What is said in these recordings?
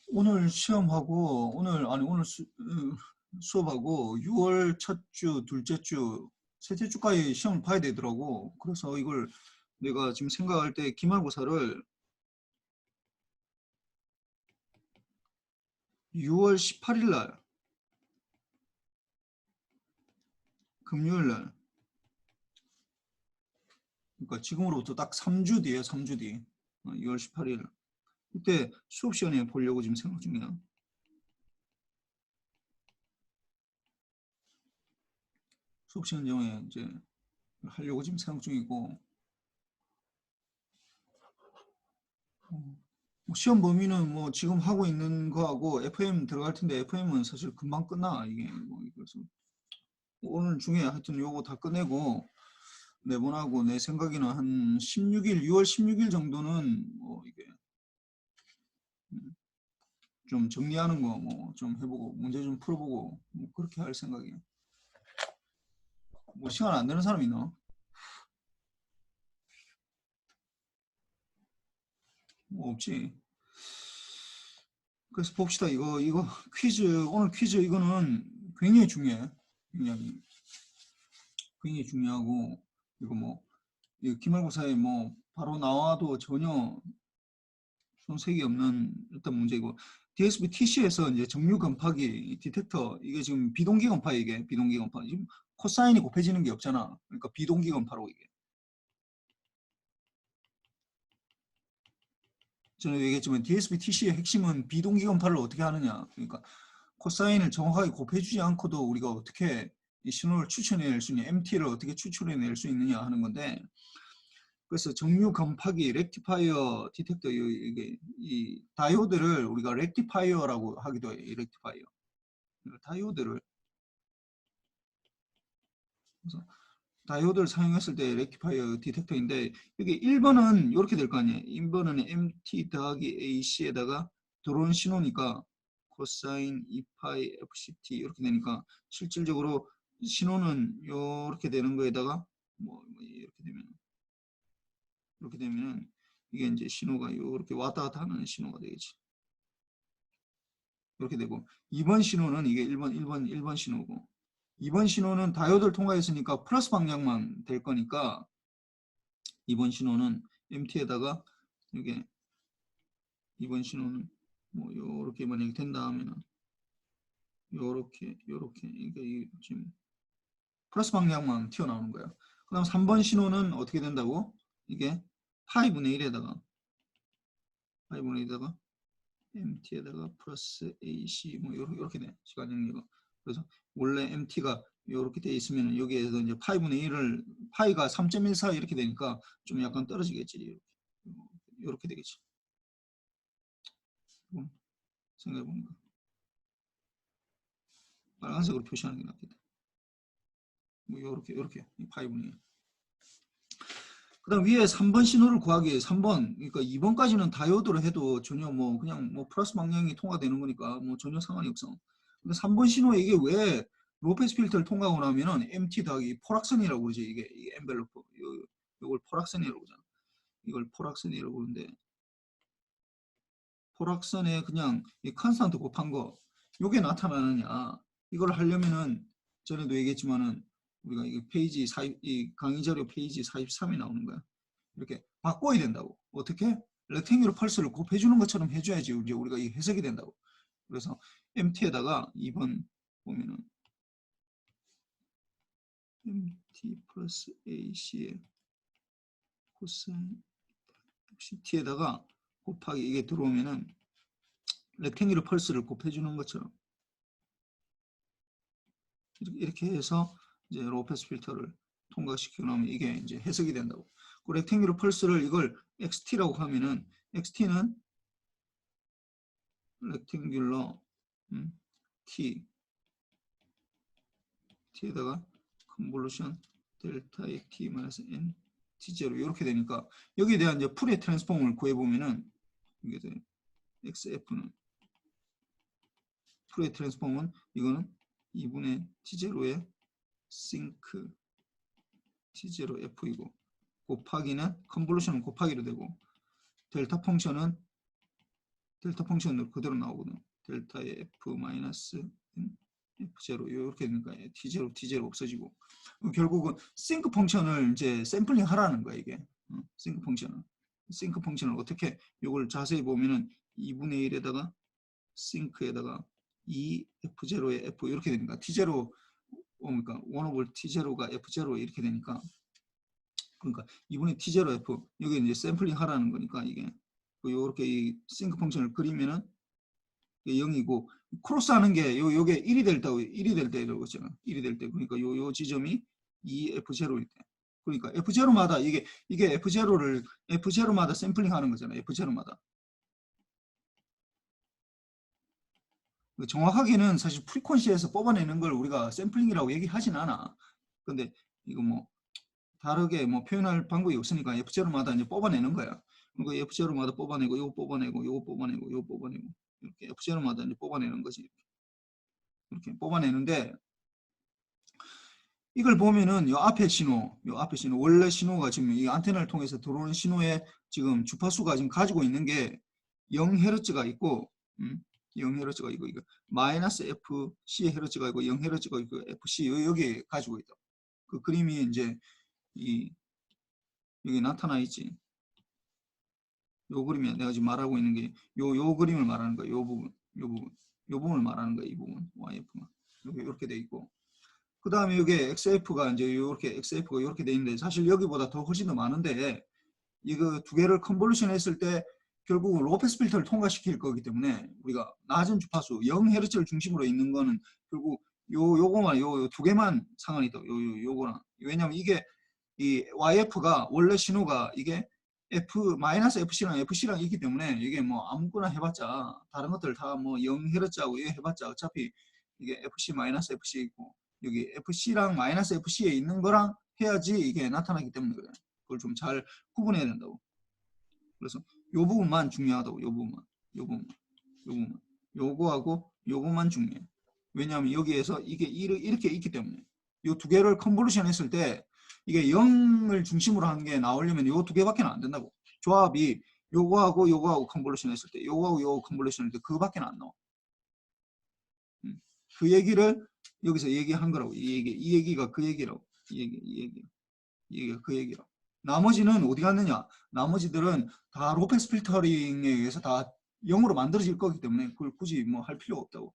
오늘 시험하고 오늘 수업하고 6월 첫 주, 둘째 주, 셋째 주까지 시험을 봐야 되더라고. 그래서 이걸 내가 지금 생각할 때 기말고사를 6월 18일 날 금요일 날, 그러니까 지금으로부터 딱 3주 뒤에 3주 뒤 6월 18일 이때 수업 시간에 보려고 지금 생각 중이야. 수업 시간 중에 이제 하려고 지금 생각 중이고, 뭐 시험 범위는 뭐 지금 하고 있는 거하고 FM 들어갈 텐데 FM은 사실 금방 끝나 이게. 뭐 그래서 오늘 중에 하여튼 요거 다 끝내고 내보내고, 내 생각에는 한 16일, 6월 16일 정도는 뭐 이게 좀 정리하는 거 뭐 좀 해보고 문제 좀 풀어보고 뭐 그렇게 할 생각이에요. 뭐 시간 안 되는 사람 있나? 뭐 없지. 그래서 봅시다. 이거 퀴즈, 오늘 퀴즈 이거는 굉장히 중요해. 굉장히 중요하고, 이거 뭐 이 기말고사에 뭐 바로 나와도 전혀 손색이 없는 일단 문제고, DSP TC에서 이제 정류 건파기 디텍터, 이게 지금 비동기 건파, 이게 비동기 건파 지금 코사인이 곱해지는 게 없잖아. 그러니까 비동기 건파로 이게. 전에 얘기했지만 DSP TC의 핵심은 비동기 건파를 어떻게 하느냐. 그러니까 코사인을 정확하게 곱해주지 않고도 우리가 어떻게 이 신호를 추출해낼 수 있냐, MT를 어떻게 추출해낼 수 있느냐 하는 건데, 그래서 정류 건파기, 렉티파이어, 디텍터, 이게 이 다이오드를 우리가 렉티파이어라고 하기도 해요. 이 렉티파이어. 다이오드를, 그래서 다이오드를 사용했을 때 렉티파이어 디텍터인데, 이게 1번은 이렇게 될 거 아니에요. 1번은 MT 더하기 AC에다가 들어온 신호니까 코사인 2파이 FCT 이렇게 되니까, 실질적으로 신호는 이렇게 되는 거에다가 뭐 이렇게 되면 이게 이제 신호가 이렇게 왔다 갔다 하는 신호가 되겠지. 이렇게 되고, 2번 신호는 이게 1번 신호고, 2번 신호는 다이오드를 통과했으니까 플러스 방향만 될 거니까, 2번 신호는 MT에다가 이게, 2번 신호는 뭐 요렇게 만약에 된다 하면은 요렇게 이게 지금 플러스 방향만 튀어나오는 거야. 그 다음 3번 신호는 어떻게 된다고? 이게 파이분의 1에다가 MT에다가 플러스 AC 뭐 요렇게 돼. 시간 정리가. 그래서 원래 MT가 요렇게 돼 있으면 여기에서 이제 파이분의 1을, 파이가 3.14 이렇게 되니까 좀 약간 떨어지겠지. 요렇게 되겠지. 생각해 보니까 빨간색으로 표시하는 게 낫겠다. 뭐 요렇게 파이분의 1. 그 다음 위에 3번 신호를 구하기 위해 3번, 그러니까 2번까지는 다이오드로 해도 전혀 뭐 그냥 뭐 플러스 방향이 통과되는 거니까 뭐 전혀 상관이 없어. 근데 3번 신호에 이게 왜 로페스 필터를 통과하고 나면은 MT 더하기 포락선이라고 그러지. 이게 엔벨로프, 요걸 포락선이라고 그러잖아. 이걸 포락선이라고 그러는데, 포락선에 그냥 이 컨스탄트 곱한 거 요게 나타나느냐, 이걸 하려면은 전에도 얘기했지만은 우리가 이 페이지 40, 이 강의 자료 페이지 43에 나오는 거야. 이렇게 바꿔야 된다고. 어떻게? 렉탱귤 펄스를 곱해주는 것처럼 해줘야지 이제 우리가 이 해석이 된다고. 그래서 MT에다가 2번 보면은 MT 플러스 AC의 코사인 CT에다가 곱하기 이게 들어오면은 렉탱귤 펄스를 곱해주는 것처럼 이렇게 해서 이제 로페스 필터를 통과시키고 나면 이게 이제 해석이 된다고. 그 렉탱귤 펄스를 이걸 XT라고 하면은, XT는 렉탱귤러 T, T에다가 컨볼루션 델타의 T-N T0 이렇게 되니까, 여기에 대한 이제 풀의 트랜스폼을 구해보면은 이게 돼. XF는 풀의 트랜스폼은 이거는 2분의 T0의 싱크 T0F이고, 곱하기는 컨볼루션은 곱하기로 되고, 델타 펑션은 델타 펑션으로 그대로 나오거든. 델타의 F 마이너스 F0 이렇게 되니까 T0, T0 없어지고 결국은 싱크 펑션을 이제 샘플링 하라는 거야 이게. 싱크 펑션을 어떻게 이걸 자세히 보면은 2분의 1에다가 싱크에다가 2F0에 F 이렇게 되니까 T0 그러니까 1 over T0가 F0 이렇게 되니까 그러니까 2분의 T0 F 여기 이제 샘플링 하라는 거니까 이게 요렇게 이 싱크 펑션을 그리면은 0이고 크로스 하는 게 요게 1이 될 때 이러고 있잖아. 1이 될 때 그러니까 요 지점이 2F0일 때 그러니까 F0마다 이게 F0마다 샘플링 하는 거잖아. F0마다 정확하게는 사실 프리퀀시에서 뽑아내는 걸 우리가 샘플링이라고 얘기하진 않아. 근데 이거 뭐 다르게 뭐 표현할 방법이 없으니까 F0마다 이제 뽑아내는 거야. 그리고 F0마다 뽑아내고 요거 뽑아내고 요거 뽑아내고 요거 뽑아내고 이렇게 F0마다 이제 뽑아내는 거지. 이렇게 뽑아내는데 이걸 보면은 요 앞에 신호 원래 신호가 지금 이 안테나를 통해서 들어오는 신호에 지금 주파수가 지금 가지고 있는 게 0Hz가 있고 0Hz가 있고 이거 마이너스 FC 헤르츠가 있고 0Hz가 있고 FC 여기 가지고 있다. 그 그림이 이제 여기 나타나 있지. 요 그림이 내가 지금 말하고 있는 게 요 그림을 말하는 거야. 요 부분을 말하는 거야. 이 부분 YF가 이렇게 돼 있고 그 다음에 이게 XF가 이제 XF가 이렇게 돼 있는데 사실 여기보다 더 훨씬 더 많은데 이거 두 개를 컨볼루션 했을 때 결국 로페스 필터를 통과시킬 거기 때문에 우리가 낮은 주파수 0Hz를 중심으로 있는 거는 결국 요거만 요 두 개만 상관이 있다. 요거랑 왜냐면 이게 이 YF가 원래 신호가 이게 FC랑 있기 때문에 이게 뭐 아무거나 해봤자 다른 것들 다 뭐 0Hz하고 이거 해봤자 어차피 이게 FC 있고 여기 FC랑 FC에 있는 거랑 해야지 이게 나타나기 때문에 그래. 그걸 좀 잘 구분해야 된다고. 그래서 요 부분만 중요하다고. 요 부분만. 요거하고 요거만 중요해. 왜냐하면 여기에서 이게 이렇게 있기 때문에 요 두 개를 컨볼루션 했을 때 이게 0을 중심으로 한 게 나오려면 요 두 개밖에 안 된다고. 조합이 요거하고 컨볼루션 했을 때 요거하고 요거 컨볼루션 했을 때 그거밖에 안 나와. 그 얘기를 여기서 얘기한 거라고. 이 얘기가 그 얘기라고. 이 얘기가 그 얘기라고. 나머지는 어디 갔느냐? 나머지들은 다 로페스 필터링에 의해서 다 0으로 만들어질 거기 때문에 그걸 굳이 뭐 할 필요가 없다고.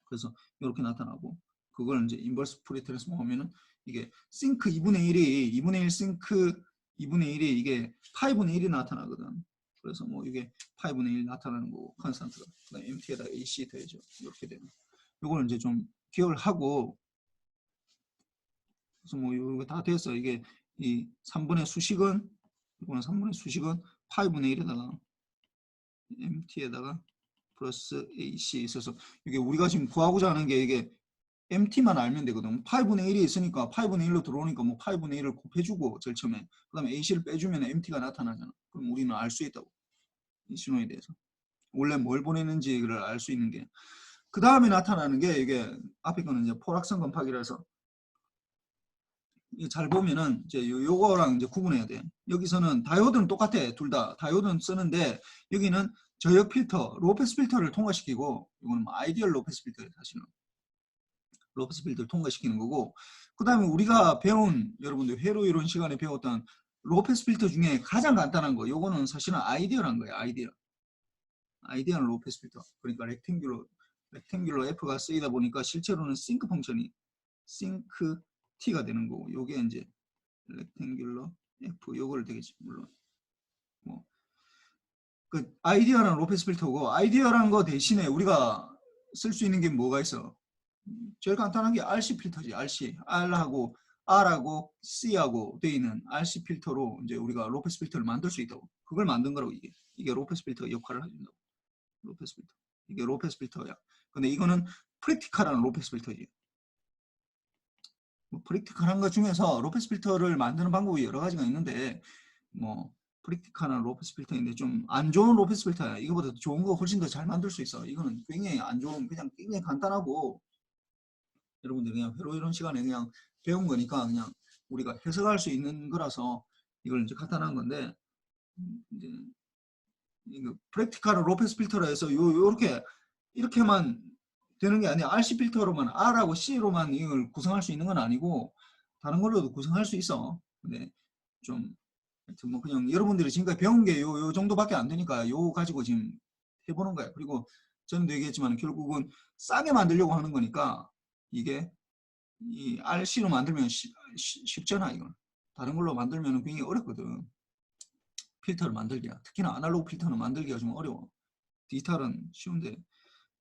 그래서 이렇게 나타나고 그걸 이제 인버스 프리 트랜스폼 하면은 이게 싱크 2분의 1 싱크 2분의 1이 이게 파이분의 1이 나타나거든. 그래서 뭐 이게 파이분의 1 나타나는 거고 컨스탄트가 그다음에 MT에다가 AC 더해져 이렇게 되는. 이걸 이제 좀 기억을 하고 그래서 뭐 이거 다 됐어. 이게 이 3분의 수식은 이거는 3분의 수식은 파이분의 1에다가 MT에다가 플러스 AC 있어서 이게 우리가 지금 구하고자 하는 게 이게 MT만 알면 되거든. 8분의 1이 있으니까 8분의 1로 들어오니까 뭐 8분의 1을 곱해주고 제일 처음에 그 다음에 AC를 빼주면 MT가 나타나잖아. 그럼 우리는 알 수 있다고. 이 신호에 대해서. 원래 뭘 보내는지를 알 수 있는 게. 그 다음에 나타나는 게 이게 앞에 거는 이제 포락선 건파기라서 잘 보면은 이제 요거랑 이제 구분해야 돼. 여기서는 다이오드는 똑같아. 둘 다. 다이오드는 쓰는데 여기는 저역 필터, 로페스 필터를 통과시키고 이거는 아이디얼 로페스 필터예요, 사실은. 로페스 필터를 통과시키는 거고 그 다음에 우리가 배운 여러분들 회로 이론 시간에 배웠던 로페스 필터 중에 가장 간단한 거 요거는 사실은 아이디어란 거예요. 아이디어는 로페스 필터. 그러니까 렉탱귤러 F가 쓰이다 보니까 실제로는 싱크 펑션이 싱크 T가 되는 거고 요게 이제 렉탱귤러 F 요거를 되겠지 물론 뭐 그 아이디어란 로페스 필터고 아이디어란 거 대신에 우리가 쓸 수 있는 게 뭐가 있어? 제일 간단한 게 RC 필터지. RC. R하고 C하고 되어 있는 RC 필터로 이제 우리가 로페스 필터를 만들 수 있다고. 그걸 만든 거라고 이게. 이게 로페스 필터 역할을 해준다고. 로페스 필터. 이게 로페스 필터야. 근데 이거는 프랙티컬한 로페스 필터지. 뭐 프랙티컬한 것 중에서 로페스 필터를 만드는 방법이 여러 가지가 있는데 뭐 프랙티컬한 로페스 필터인데 좀 안 좋은 로페스 필터야. 이거보다 좋은 거 훨씬 더 잘 만들 수 있어. 이거는 굉장히 안 좋은 그냥 굉장히 간단하고 여러분들 그냥 회로 이론 시간에 그냥 배운 거니까 그냥 우리가 해석할 수 있는 거라서 이걸 이제 간단한 건데 이제 프랙티컬 로페스 필터로 해서 이렇게만 되는 게 아니야. RC 필터로만 R하고 C로만 이걸 구성할 수 있는 건 아니고 다른 걸로도 구성할 수 있어. 근데 좀 하여튼 뭐 그냥 여러분들이 지금까지 배운 게 요 정도밖에 안 되니까 요 가지고 지금 해보는 거야. 그리고 전도 얘기했지만 결국은 싸게 만들려고 하는 거니까 이게 이 RC로 만들면 쉽잖아. 이건 다른 걸로 만들면 굉장히 어렵거든. 필터를 만들기가. 특히나 아날로그 필터는 만들기가 좀 어려워. 디지털은 쉬운데.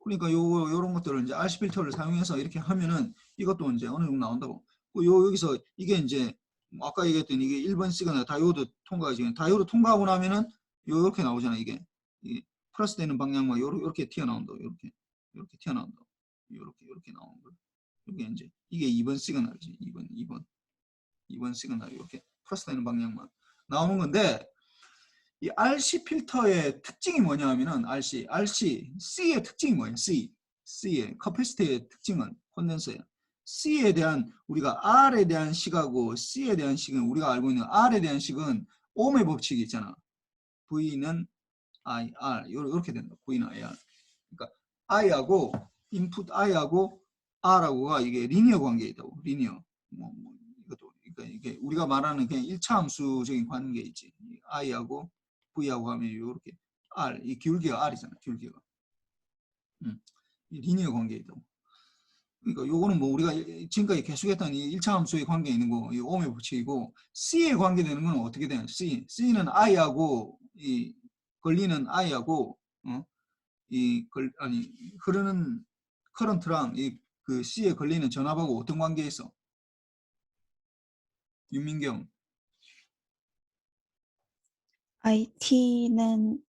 그러니까 요런 것들을 이제 RC 필터를 사용해서 이렇게 하면은 이것도 이제 어느 정도 나온다고. 여기서 이게 이제 아까 얘기했던 이게 1번 시그널 다이오드 통과하지. 다이오드 통과하고 나면은 요렇게 나오잖아. 이게 플러스 되는 방향만 요렇게 튀어나온다. 요렇게 튀어나온다. 요렇게 나오는 거. 이게 이제 이게 2번 시그널이지. 2번 시그널 이렇게 플러스 되는 방향만 나오는 건데 이 RC 필터의 특징이 뭐냐 하면은 C의 특징이 뭐예요? C의 커패시티의 특징은 콘덴서예요. C에 대한 우리가 R에 대한 식하고 C에 대한 식은 우리가 알고 있는 R에 대한 식은 옴의 법칙이 있잖아. V는 IR 이렇게 된다. V는 IR. 그러니까 I하고 인풋 I하고 R하고가 이게 리니어 관계에 있다고. 리니어. 이것도 그러니까 이게 우리가 말하는 그냥 1차 함수적인 관계 있지. I하고 V하고 하면 이렇게 R, 이 기울기가 R이잖아. 기울기가. 이 리니어 관계에 있다고. 그러니까 요거는 뭐 우리가 지금까지 계속했던 이 1차 함수의 관계에 있는 거, 이 옴의 법칙이고 C에 관계되는 건 어떻게 되냐? C는 I하고 이 걸리는 I하고 흐르는 커런트랑 그 C에 걸리는 전압하고 어떤 관계에 있어? 윤민경. IT는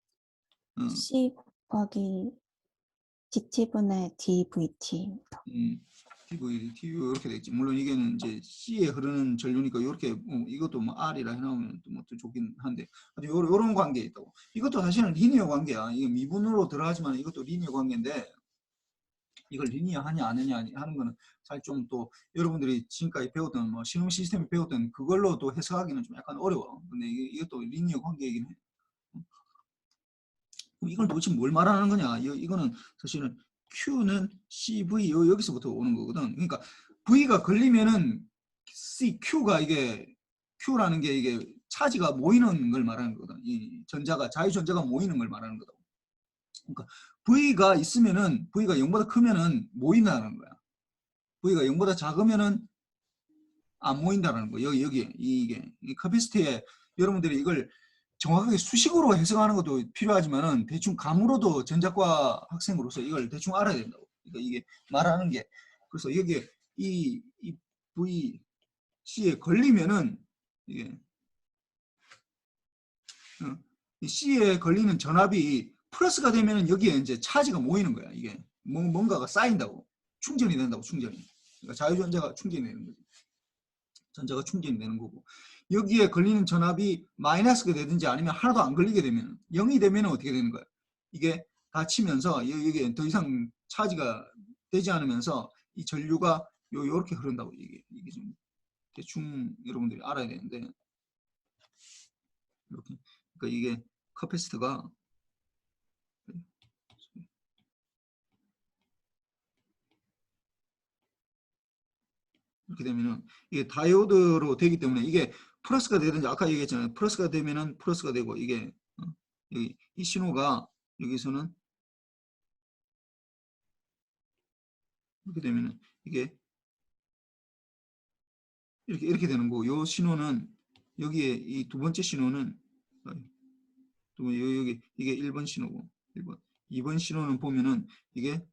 C 곱하기 DT분의 DVT입니다. TV 이렇게 되겠지. 물론 이게는 이제 C에 흐르는 전류니까 이렇게 이것도 뭐 R이라 해놓으면 또 좋긴 한데 요런 관계에 있다고. 이것도 사실은 리니어 관계야. 이게 미분으로 들어가지만 이것도 리니어 관계인데 이걸 리니어 하냐 안 하냐 하는 거는 사실 좀 또 여러분들이 지금까지 배웠던 뭐 신호 시스템을 배웠던 그걸로 또 해석하기는 좀 약간 어려워. 근데 이것도 리니어 관계이긴 해. 이건 도대체 뭘 말하는 거냐? 이거는 사실은 Q는 CV 여기서부터 오는 거거든. 그러니까 V가 걸리면은 Q가 이게 Q라는 게 이게 차지가 모이는 걸 말하는 거거든. 이 자유전자가 모이는 걸 말하는 거다. 그러니까 V가 있으면은 V가 0보다 크면은 모인다는 거야. V가 0보다 작으면은 안 모인다는 거. 여기에 이게 이 커피스트에 여러분들이 이걸 정확하게 수식으로 해석하는 것도 필요하지만은 대충 감으로도 전자과 학생으로서 이걸 대충 알아야 된다고. 그러니까 이게 말하는 게 그래서 여기에 이 VC에 걸리면은 이게 C에 걸리는 전압이 플러스가 되면은 여기에 이제 차지가 모이는 거야. 이게 뭔가가 쌓인다고 충전이 된다고 충전이. 그러니까 자유전자가 충전이 되는 거지. 전자가 충전이 되는 거고 여기에 걸리는 전압이 마이너스가 되든지 아니면 하나도 안 걸리게 되면 0이 되면 어떻게 되는 거야? 이게 닫히면서 여기에 더 이상 차지가 되지 않으면서 이 전류가 요렇게 흐른다고 이게 좀 대충 여러분들이 알아야 되는데 이렇게 그러니까 이게 커패시터가 이렇게 되면은 이게 다이오드로 되기 때문에 이게 플러스가 되든지 아까 얘기했잖아요. 플러스가 되면은 플러스가 되고 이게 여기 이 신호가 여기서는 이렇게 되면은 이게 이렇게 되는 거고 요 신호는 여기에 이 두 번째 신호는 여기 이게 1번 신호고 1번 2번 신호는 보면은 이게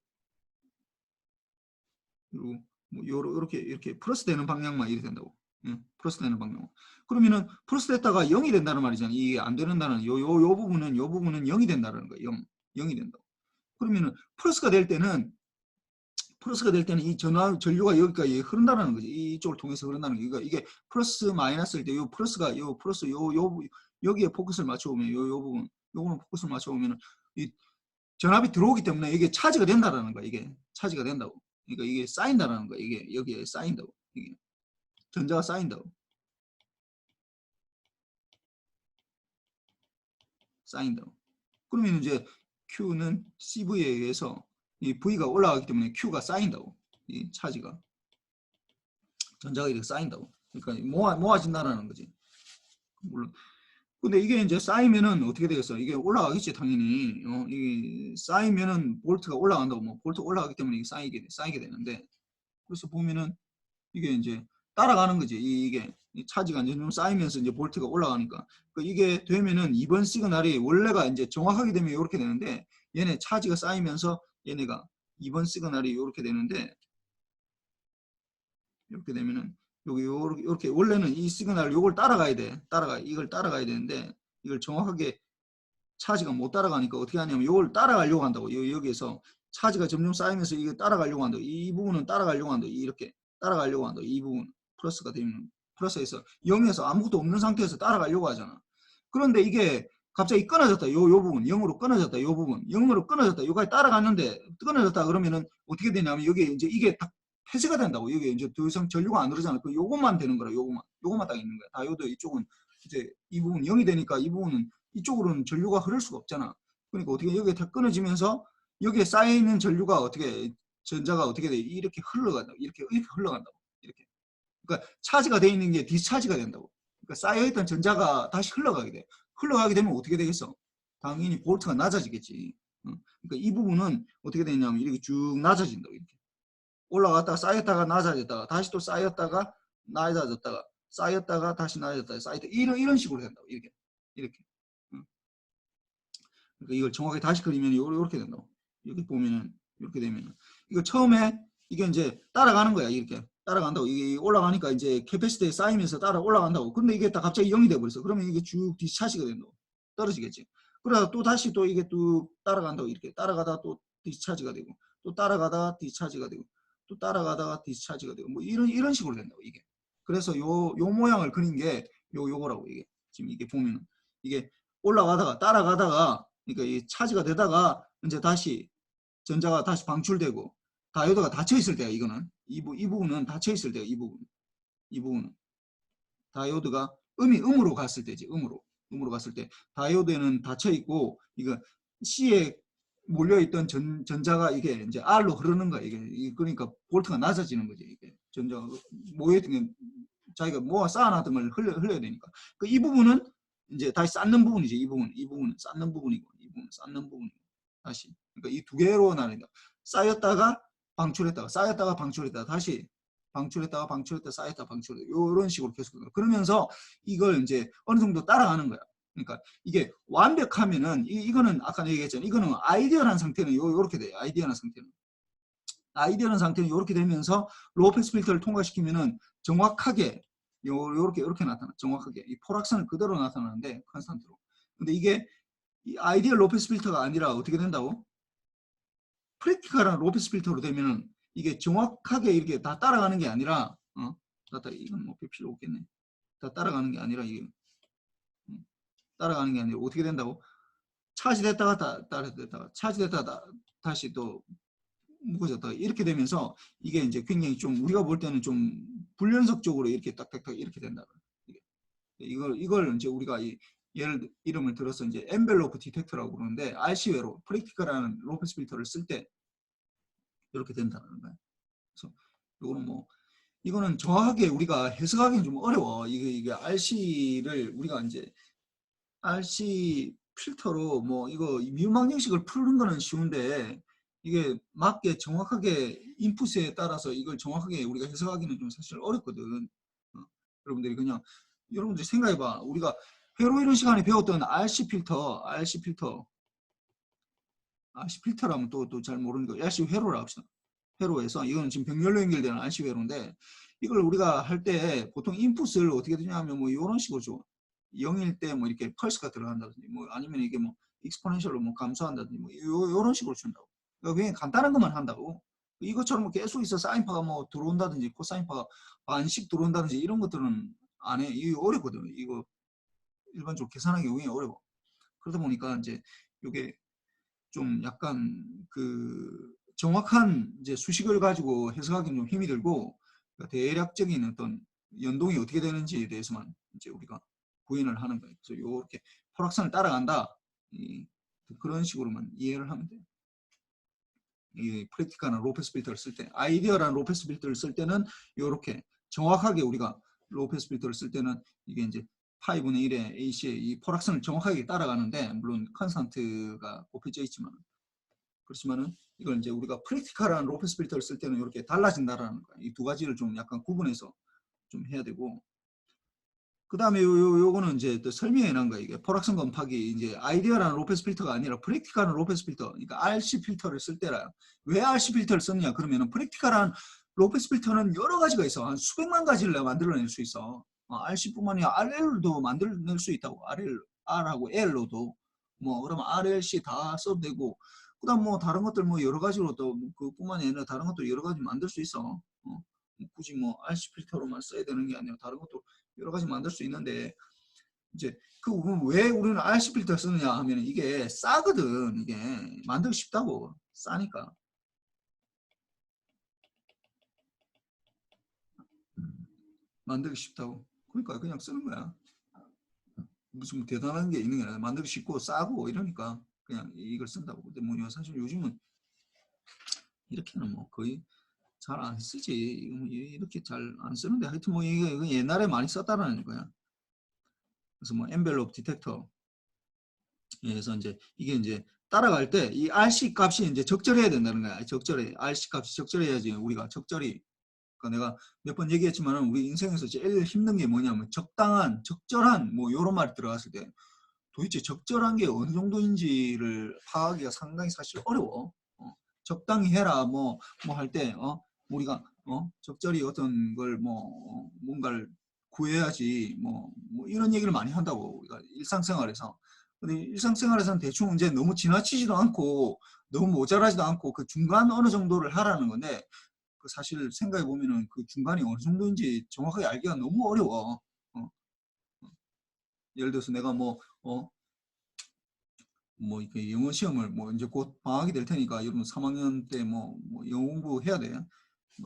뭐 이렇게 플러스 되는 방향만 이렇게 된다고. 플러스 되는 방향. 그러면은 플러스 됐다가 0이 된다는 말이잖아. 이게 안 되는다는 요 부분은 0이 된다는 거예요. 0이 된다고. 그러면은 플러스가 될 때는 이 전류가 여기까지 흐른다는 거지. 이쪽을 통해서 흐른다는 거. 그러니까 이게 플러스 마이너스일 때 요 플러스가 여기에 포커스를 맞춰보면 요 부분 요거는 포커스를 맞춰보면 이 전압이 들어오기 때문에 이게 차지가 된다라는 거야. 이게 차지가 된다고. 그러니까 이게 쌓인다라는 거야. 이게 여기에 쌓인다고. 이게 전자가 쌓인다고. 쌓인다고. 그러면 이제 Q는 CV에 의해서 이 V가 올라가기 때문에 Q가 쌓인다고. 이 차지가. 전자가 이렇게 쌓인다고. 그러니까 모아진다라는 거지. 물론. 근데 이게 이제 쌓이면은 어떻게 되겠어? 이게 올라가겠지, 당연히. 이게 쌓이면은 볼트가 올라간다고. 뭐, 볼트가 올라가기 때문에 이게 쌓이게 되는데. 그래서 보면은 이게 이제 따라가는 거지. 이게 이 차지가 이제 좀 쌓이면서 이제 볼트가 올라가니까. 이게 되면은 이번 시그널이 원래가 이제 정확하게 되면 이렇게 되는데, 얘네 차지가 쌓이면서 얘네가 이번 시그널이 이렇게 되는데, 이렇게 되면은 여기 요렇게 원래는 이 시그널 요걸 따라가야 돼. 이걸 따라가야 되는데 이걸 정확하게 차지가 못 따라가니까 어떻게 하냐면 요걸 따라가려고 한다고. 여기에서 차지가 점점 쌓이면서 이게 따라가려고 한다고. 이 부분은 따라가려고 한다고. 이렇게 따라가려고 한다고. 이 부분 플러스가 되면 플러스에서 0에서 아무것도 없는 상태에서 따라가려고 하잖아. 그런데 이게 갑자기 끊어졌다. 요 부분 0으로 끊어졌다. 요 부분 0으로 끊어졌다. 요까지 따라갔는데 끊어졌다 그러면은 어떻게 되냐면 여기 이제 이게 딱 폐쇄가 된다고. 여기 이제 더 이상 전류가 안 흐르잖아. 요것만 되는 거라. 요것만 딱 있는 거야. 다이오드 이쪽은 이제 이 부분 0이 되니까 이 부분은 이쪽으로는 전류가 흐를 수가 없잖아. 그러니까 어떻게 여기에 다 끊어지면서 여기에 쌓여 있는 전류가 어떻게 전자가 어떻게 돼? 이렇게 흘러간다고. 이렇게 흘러간다고. 이렇게. 그러니까 차지가 돼 있는 게 디스차지가 된다고. 그러니까 쌓여 있던 전자가 다시 흘러가게 돼. 흘러가게 되면 어떻게 되겠어? 당연히 볼트가 낮아지겠지. 그러니까 이 부분은 어떻게 되냐면 이렇게 쭉 낮아진다고. 이렇게. 올라갔다가 쌓였다가 낮아졌다가 다시 또 쌓였다가 낮아졌다가 쌓였다가 다시 낮아졌다가 쌓였다 이런 식으로 된다고. 이렇게. 그러니까 이걸 정확하게 다시 그리면 이렇게 된다고. 이렇게 보면은 이렇게 되면은 이거 처음에 이게 이제 따라가는 거야. 이렇게 따라간다고. 이게 올라가니까 이제 캐패시티에 쌓이면서 따라 올라간다고. 근데 이게 딱 갑자기 0이 돼 버렸어. 그러면 이게 쭉 디스차지가 된다고. 떨어지겠지. 그러다 또 다시 또 이게 또 따라간다고. 이렇게 따라가다 또 디스차지가 되고 또 따라가다가 디스차지가 되고 또 따라가다가 디스차지가 되고 뭐 이런 식으로 된다고. 이게. 그래서 요 모양을 그린 게 요거라고. 이게 지금 이게 보면은 이게 올라가다가 따라가다가 그러니까 이 차지가 되다가 이제 다시 전자가 다시 방출되고 다이오드가 닫혀 있을 때야. 이거는 이 부분은 닫혀 있을 때야. 이 부분은 다이오드가 음으로 갔을 때지. 음으로 갔을 때 다이오드에는 닫혀 있고 이거 C에 몰려있던 전자가 이게 이제 R로 흐르는 거야. 이게 그러니까 볼트가 낮아지는 거지. 이게 전자가 모여있던 게 자기가 모아 쌓아놨던 걸 흘려야 되니까. 이 부분은 이제 다시 쌓는 부분이지. 이 부분은 쌓는 부분이고, 이 부분은 쌓는 부분이고. 다시. 그러니까 이 두 개로 나뉜다. 쌓였다가 방출했다가, 쌓였다가 방출했다가, 다시 방출했다가 방출했다가, 쌓였다가 방출했다가, 이런 식으로 계속. 그러면서 이걸 이제 어느 정도 따라가는 거야. 그러니까 이게 완벽하면은, 이거는 아까 얘기했잖아. 이거는 아이디얼한 상태는 요렇게 돼요. 아이디얼한 상태는. 아이디어는 상태는 이렇게 되면서 로우 패스 필터를 통과시키면은 정확하게 이렇게 나타나. 정확하게 이 포락선을 그대로 나타나는데 컨스탄트로. 근데 이게 이 아이디얼 로우 패스 필터가 아니라 어떻게 된다고? 프랙티컬한 로우 패스 필터로 되면은 이게 정확하게 이렇게 다 따라가는 게 아니라 이건 뭐 필요 없겠네. 다 따라가는 게 아니라 이게 따라가는 게 아니라 어떻게 된다고? 차지됐다가 따라됐다가 차지됐다가 다시 또 무거워졌다. 이렇게 되면서 이게 이제 굉장히 좀 우리가 볼 때는 좀 불연속적으로 이렇게 딱딱딱 이렇게 된다. 이걸 이제 우리가 이름을 들어서 이제 엔벨로프 디텍터라고 부르는데 RC외로 프랙티컬한 로페스 필터를 쓸 때 이렇게 된다는 거예요. 그래서 이거는 뭐 이거는 정확하게 우리가 해석하기는 좀 어려워. 이게 RC를 우리가 이제 RC 필터로 뭐 이거 미분방정식을 푸는 거는 쉬운데 이게 맞게 정확하게 인풋에 따라서 이걸 정확하게 우리가 해석하기는 좀 사실 어렵거든. 여러분들이 그냥 여러분들이 생각해봐. 우리가 회로 이론 시간에 배웠던 RC 필터라면 또 잘 모르니까 RC 회로라 합시다. 회로에서 이거는 지금 병렬로 연결되는 RC 회로인데 이걸 우리가 할 때 보통 인풋을 어떻게 되냐면 뭐 이런 식으로 줘. 0일 때 뭐 이렇게 펄스가 들어간다든지 뭐 아니면 이게 뭐 익스포넨셜로 뭐 감소한다든지 뭐 요런 식으로 준다고. 그러니까 그냥 간단한 것만 한다고. 이것처럼 뭐 계속 있어 사인파가 뭐 들어온다든지 코사인파가 반씩 들어온다든지 이런 것들은 안 해. 이거 어렵거든. 이거 일반적으로 계산하기 굉장히 어려워. 그러다 보니까 이제 이게 좀 약간 그 정확한 이제 수식을 가지고 해석하기는 좀 힘이 들고 그러니까 대략적인 어떤 연동이 어떻게 되는지에 대해서만 이제 우리가 구현을 하는 거예요. 그래서 이렇게 포락선을 따라간다. 그런 식으로만 이해를 하면 돼요. 이 프랙티컬한 로페스 필터를 쓸 때, 아이디어란 로페스 필터를 쓸 때는 이렇게 정확하게 우리가 로페스 필터를 쓸 때는 이게 이제 파이분의 1의 AC의 이 포락선을 정확하게 따라가는데, 물론 컨스탄트가 곱해져 있지만, 그렇지만은 이걸 이제 우리가 프랙티컬한 로페스 필터를 쓸 때는 이렇게 달라진다라는 거야. 이 두 가지를 좀 약간 구분해서 좀 해야 되고, 그 다음에 요거는 이제 또 설명해 놓은 거예요. 이게 포락선 검파기 이제 아이디어라는 로페스 필터가 아니라 프랙티컬한 로페스 필터, 그러니까 RC 필터를 쓸 때라. 왜 RC 필터를 썼냐 그러면은 프랙티컬한 로페스 필터는 여러 가지가 있어. 한 수백만 가지를 내가 만들어낼 수 있어. RC뿐만이 아니라 RL도 만들어낼 수 있다고. R하고 L로도 뭐 그러면 RLC 다 써도 되고, 그다음 뭐 다른 것들 뭐 여러 가지로 또 그뿐만이 아니라 다른 것도 여러 가지 만들 수 있어. 굳이 뭐 RC 필터로만 써야 되는 게 아니라 다른 것도 여러 가지 만들 수 있는데, 이제 그 왜 우리는 RC 필터 쓰느냐 하면 이게 싸거든. 이게 만들기 쉽다고. 싸니까. 만들기 쉽다고. 그러니까 그냥 쓰는 거야. 무슨 대단한 게 있는 게 아니라 만들기 쉽고 싸고 이러니까 그냥 이걸 쓴다고. 근데 뭐 사실 요즘은 이렇게는 뭐 거의 잘 안 쓰지. 이렇게 잘 안 쓰는데 하여튼 뭐 이게 옛날에 많이 썼다라는 거야. 그래서 뭐 엔벨롭 디텍터 에서 이제 이게 이제 따라갈 때 이 RC 값이 이제 적절해야 된다는 거야. 적절해. RC 값이 적절해야지 우리가 적절히. 그러니까 내가 몇 번 얘기했지만 우리 인생에서 제일 힘든 게 뭐냐면 적당한, 적절한 뭐 이런 말이 들어갔을 때 도대체 적절한 게 어느 정도인지를 파악하기가 상당히 사실 어려워. 적당히 해라 뭐 할 때 우리가 적절히 어떤 걸 뭔가를 구해야지 뭐 이런 얘기를 많이 한다고 우리가 일상생활에서. 근데 일상생활에서는 대충 이제 너무 지나치지도 않고 너무 모자라지도 않고 그 중간 어느 정도를 하라는 건데, 그 사실 생각해 보면은 그 중간이 어느 정도인지 정확하게 알기가 너무 어려워. 예를 들어서 내가 이렇게 영어 시험을 이제 곧 방학이 될 테니까 여러분 3학년 때 영어 공부 해야 돼.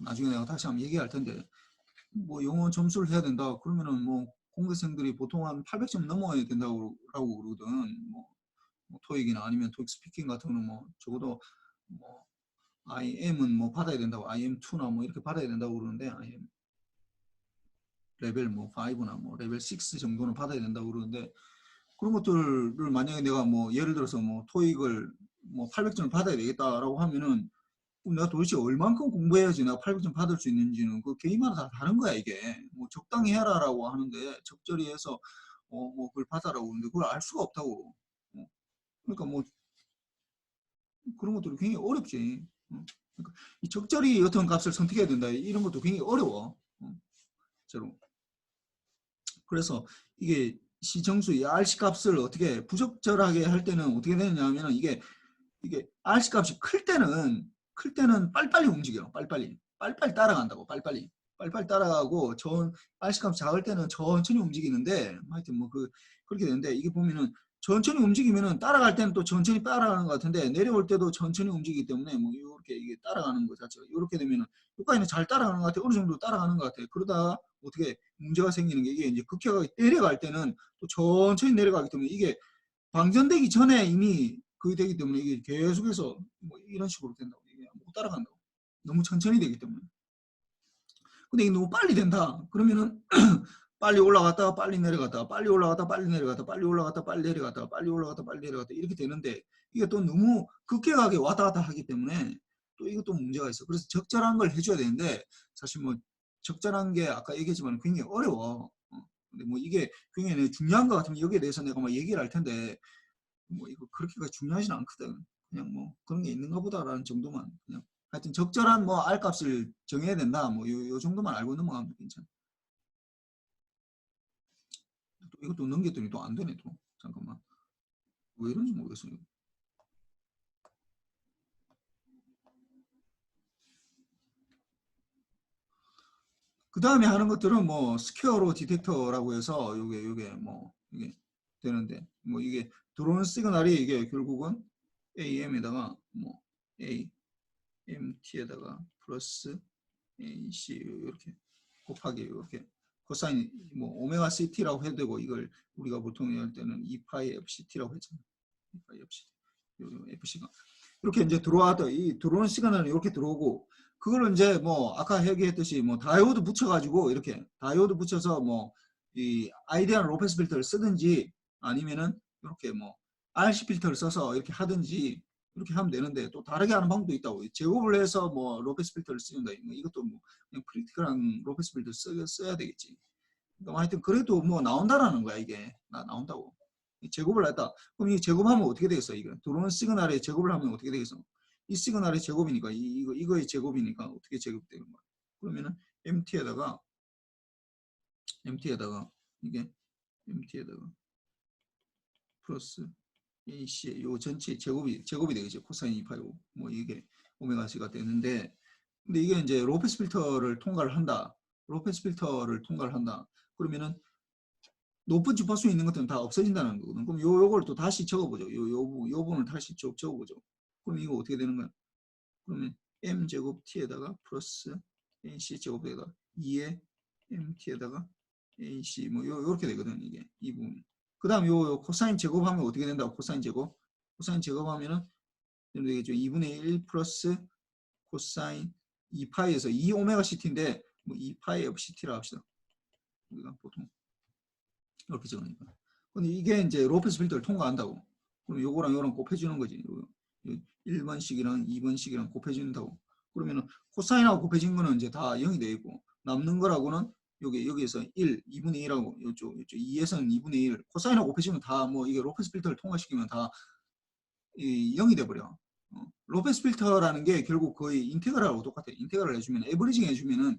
나중에 내가 다시 한번 얘기할 텐데 영어 점수를 해야 된다 그러면은 공대생들이 보통 한 800점 넘어야 된다고 그러거든. 토익이나 아니면 토익 스피킹 같은 거는 적어도 IM은 받아야 된다고, IM2나 이렇게 받아야 된다고 그러는데, IM 레벨 5나 레벨 6 정도는 받아야 된다고 그러는데, 그런 것들을 만약에 내가 예를 들어서 토익을 800점을 받아야 되겠다라고 하면은 그럼 내가 도대체 얼만큼 공부해야지 내가 800점 받을 수 있는지는 그 개인마다 다 다른 거야. 이게 적당히 해라라고 하는데 적절히 해서 그걸 받아라고 하는데 그걸 알 수가 없다고. 그러니까 그런 것들이 굉장히 어렵지. 그러니까 이 적절히 어떤 값을 선택해야 된다 이런 것도 굉장히 어려워. 진짜로. 그래서 이게 시정수 이 RC 값을 어떻게 부적절하게 할 때는 어떻게 되느냐 하면 이게 RC 값이 클 때는 빨리빨리 움직여. 빨리빨리 따라간다고. 빨리빨리 따라가고 RC 값 작을 때는 천천히 움직이는데 하여튼 그렇게 되는데, 이게 보면은 천천히 움직이면은 따라갈 때는 또 천천히 따라가는 것 같은데 내려올 때도 천천히 움직이기 때문에 이렇게 이게 따라가는 것 자체가 이렇게 되면은 여기까지는 잘 따라가는 것 같아. 어느 정도 따라가는 것 같아. 그러다가 어떻게 문제가 생기는 게 이게 이제 극혀가 내려갈 때는 또 천천히 내려가기 때문에 이게 방전되기 전에 이미 그게 되기 때문에 이게 계속해서 이런 식으로 된다고. 이게 못 따라간다고. 너무 천천히 되기 때문에. 근데 이게 너무 빨리 된다. 그러면은 빨리 올라갔다가 빨리 내려갔다가 빨리 올라갔다가 빨리 내려갔다가 빨리 올라갔다가 빨리 내려갔다가 빨리 올라갔다가 빨리 내려갔다 이렇게 되는데, 이게 또 너무 급격하게 왔다 갔다 하기 때문에 또 이것도 문제가 있어. 그래서 적절한 걸 해줘야 되는데 사실 적절한 게 아까 얘기했지만 굉장히 어려워. 근데 이게 굉장히 중요한 것 같으면 여기에 대해서 내가 얘기를 할 텐데 이거 그렇게까지 중요하진 않거든. 그냥 그런 게 있는가 보다라는 정도만. 그냥 하여튼 적절한 R 값을 정해야 된다. 요 정도만 알고 넘어가면 괜찮아. 또 이것도 넘겼더니 또 안 되네. 또 잠깐만, 왜 이런지 모르겠어요. 그 다음에 하는 것들은 스퀘어로 디텍터라고 해서 요게 이게 되는데 이게 들어오는 시그널이 이게 결국은 AM에다가 AMT에다가 플러스 AC 이렇게 곱하기 이렇게 코사인 오메가 CT라고 해도 되고, 이걸 우리가 보통 할 때는 2파이 FCT라고 했잖아. 2파이 FCT. FC가 이렇게 이제 들어와도 이 들어오는 시간은 이렇게 들어오고 그걸 이제 뭐 아까 얘기했듯이 뭐 다이오드 붙여가지고 이렇게 다이오드 붙여서 뭐 이 아이디어한 로페스 필터를 쓰든지 아니면은 이렇게 뭐 RC 필터를 써서 이렇게 하든지 이렇게 하면 되는데 또 다르게 하는 방법도 있다고. 제곱을 해서 뭐 로페스 필터를 쓰는다. 이것도 뭐 그냥 프랙티컬한 로페스 필터 써야 되겠지. 그러니까 하여튼 그래도 뭐 나온다라는 거야 이게. 나온다고. 제곱을 했다. 그럼 이 제곱하면 어떻게 되겠어? 이거 들어오는 시그널에 제곱을 하면 어떻게 되겠어? 이 시그널의 제곱이니까 이거의 제곱이니까 어떻게 제곱되는 거야? 그러면은 MT에다가 이게 MT에다가 플러스 AC 요 전체 제곱이 되겠죠. 코사인 2파이고 뭐 이게 오메가 C가 되는데 근데 이게 이제 로페스 필터를 통과를 한다. 로페스 필터를 통과를 한다. 그러면은 높은 주파수 있는 것들은 다 없어진다는 거거든. 그럼 요걸 또 다시 적어보죠. 요 부분을 다시 쭉 적어보죠. 그럼 이거 어떻게 되는 거야? 그러면 m제곱 t에다가 플러스 ac 제곱에다가 2의 mt에다가 ac 뭐 요렇게 되거든. 이게 이 부분. 그 다음 요 코사인 제곱하면 어떻게 된다고? 코사인 제곱하면은 되겠죠. 2분의 1 플러스 코사인 2파이에서 2 오메가 CT인데 뭐 2파이 of CT라 합시다. 우리가 보통 이렇게 적으니까. 근데 이게 이제 로페스 필터를 통과한다고. 그럼 요거랑 요거랑 곱해주는 거지. 1번씩이랑 2번씩이랑 곱해준다고. 그러면은 코사인하고 곱해진 거는 이제 다 0이 되어 있고 남는 거라고는 여기에서 1, 2분의 1하고 요쪽 2에서는 2분의 1. 코사인하고 곱해지면 다 뭐 이게 로페스 필터를 통과시키면 다 0이 돼 버려. 로페스 필터라는 게 결국 거의 인테그랄하고 똑같아. 인테그랄 해주면 에버리징 해주면은